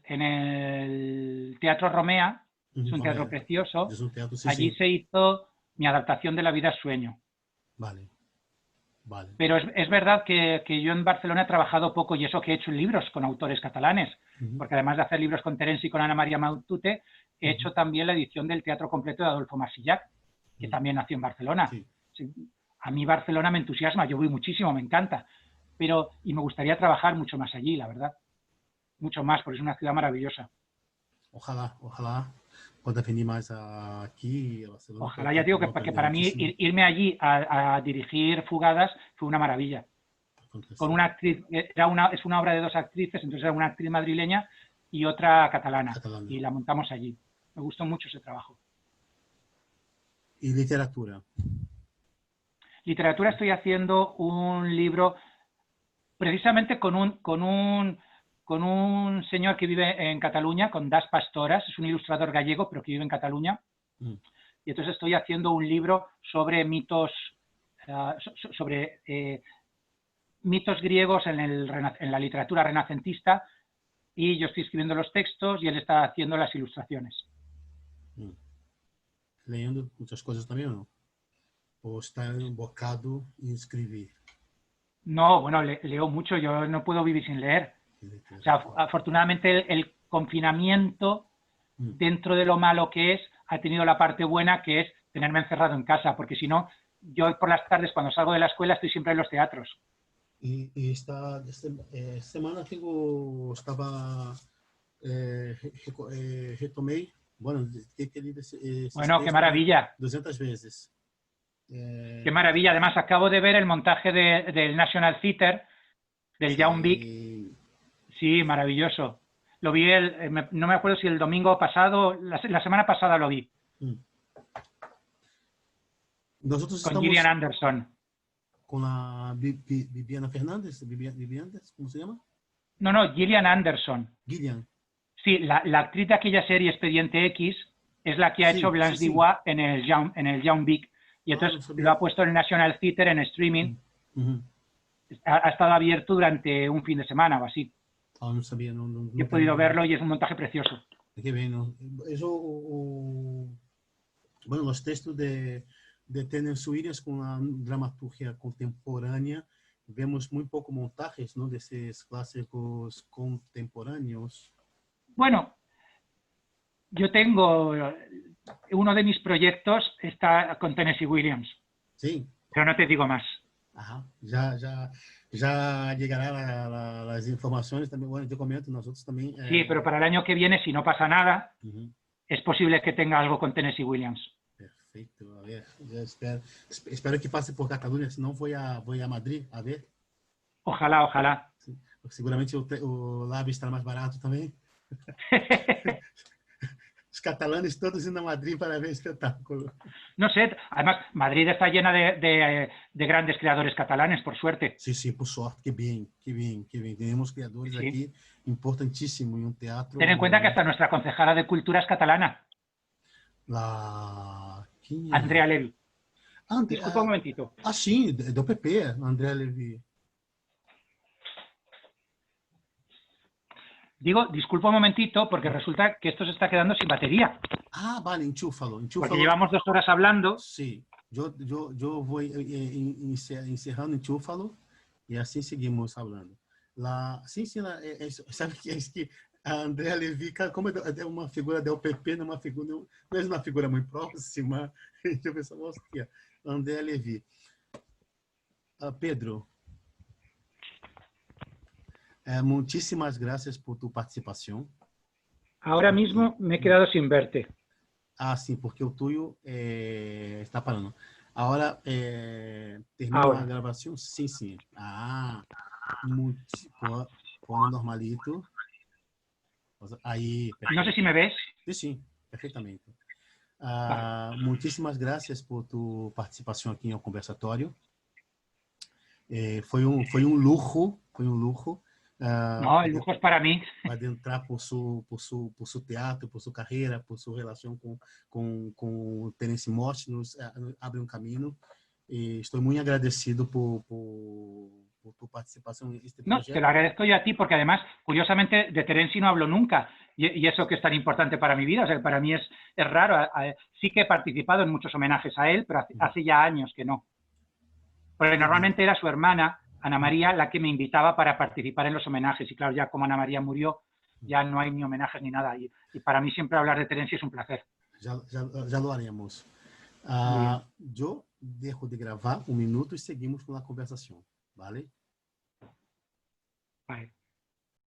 Teatro Romea, es un teatro precioso, allí se hizo mi adaptación de La vida es sueño. Vale. Pero es verdad que yo en Barcelona he trabajado poco, y eso que he hecho libros con autores catalanes, porque además de hacer libros con Terenci y con Ana María Mautute, he hecho también la edición del teatro completo de Adolfo Masillac, que también nació en Barcelona. Sí. A mí Barcelona me entusiasma, yo voy muchísimo, me encanta, y me gustaría trabajar mucho más allí, la verdad. Mucho más, porque es una ciudad maravillosa. Ojalá pueda venir más aquí a Barcelona. Ojalá, ya digo que para mí irme allí a dirigir Fugadas fue una maravilla. Con una actriz, es una obra de 2 actrices, entonces era una actriz madrileña y otra catalana. Y la montamos allí. Me gustó mucho ese trabajo. ¿Y literatura? Literatura, estoy haciendo un libro precisamente con un señor que vive en Cataluña, con Das Pastoras, es un ilustrador gallego, pero que vive en Cataluña. Y entonces estoy haciendo un libro sobre mitos, mitos griegos en la literatura renacentista, y yo estoy escribiendo los textos y él está haciendo las ilustraciones. ¿Leyendo muchas cosas también o no? ¿O está embocado en escribir? No, bueno, leo mucho, yo no puedo vivir sin leer. O sea, afortunadamente el confinamiento, dentro de lo malo que es, ha tenido la parte buena, que es tenerme encerrado en casa, porque si no, yo por las tardes cuando salgo de la escuela estoy siempre en los teatros. Y esta semana retomé, bueno, bueno, qué maravilla. 200 veces. Qué maravilla. Además, acabo de ver el montaje del National Theatre, del Young Vic. Sí, maravilloso. Lo vi, no me acuerdo si el domingo pasado, la semana pasada lo vi. Nosotros con estamos Gillian Anderson. con la Viviana Fernández, Viviana, ¿cómo se llama? No, Gillian Anderson. Gillian. Sí, la actriz de aquella serie Expediente X es la que ha hecho Blanche DuBois en el Young Vic. Y entonces lo ha puesto en el National Theatre en streaming. Ha estado abierto durante un fin de semana o así. No sabía, no He podido verlo y es un montaje precioso. Qué bien, ¿no? Eso, bueno, los textos de Tennessee Williams con la dramaturgia contemporánea, vemos muy poco montajes, ¿no? De esos clásicos contemporáneos. Bueno, yo tengo uno de mis proyectos está con Tennessee Williams. Sí. Pero no te digo más. Ajá. Ya llegará las informaciones también. Bueno, yo comento, nosotros también. Sí, pero para el año que viene, si no pasa nada, es posible que tenga algo con Tennessee Williams. Perfecto, a ver, ya espero que pase por Cataluña, si no voy a Madrid, a ver. Ojalá, ojalá. Sí, seguramente o labio estará más barato también. Los catalanes todos yendo a Madrid para ver espectáculo. No sé, además Madrid está llena de grandes creadores catalanes, por suerte. Sí, por suerte, qué bien. Tenemos creadores aquí importantísimos en un teatro. Ten en cuenta que hasta nuestra concejala de Cultura es catalana. ¿Quién es? Andrea Levy. Disculpa un momentito. Sí, do PP, Andrea Levy. Digo, disculpa un momentito, porque resulta que esto se está quedando sin batería. Vale, enchúfalo. Porque llevamos 2 horas hablando. Sí, yo voy encerrando enchúfalo y así seguimos hablando. ¿Sabe qué? Es que a Andrea Levy, como é uma figura do PP, não é uma figura muito próxima, eu pensava, hostia, Andrea Levy. Pedro, muchísimas gracias por tu participación. Ahora mismo me he quedado sin verte. Sí, porque el tuyo está parando. Ahora, termina la grabación. Sí. Pon normalito. Ahí. No sé si me ves. Sí, perfectamente. Muchísimas gracias por tu participación aquí en el conversatório. Foi um lujo. No, el lujo es para mí. Adentrar por su teatro, por su carrera, por su relación con Tennessee Morte, nos abre un camino. Estoy muy agradecido por tu participación en este proyecto. No, te lo agradezco yo a ti, porque además, curiosamente, de Terenzi no hablo nunca, y eso que es tan importante para mi vida. O sea, para mí es raro. Sí que he participado en muchos homenajes a él, pero hace ya años que no. Porque normalmente era su hermana, Ana María, la que me invitaba para participar en los homenajes. Y claro, ya como Ana María murió, ya no hay ni homenajes ni nada. Y para mí siempre hablar de Terenzi es un placer. Ya lo haremos. Yo dejo de grabar un minuto y seguimos con la conversación, ¿vale? Vale.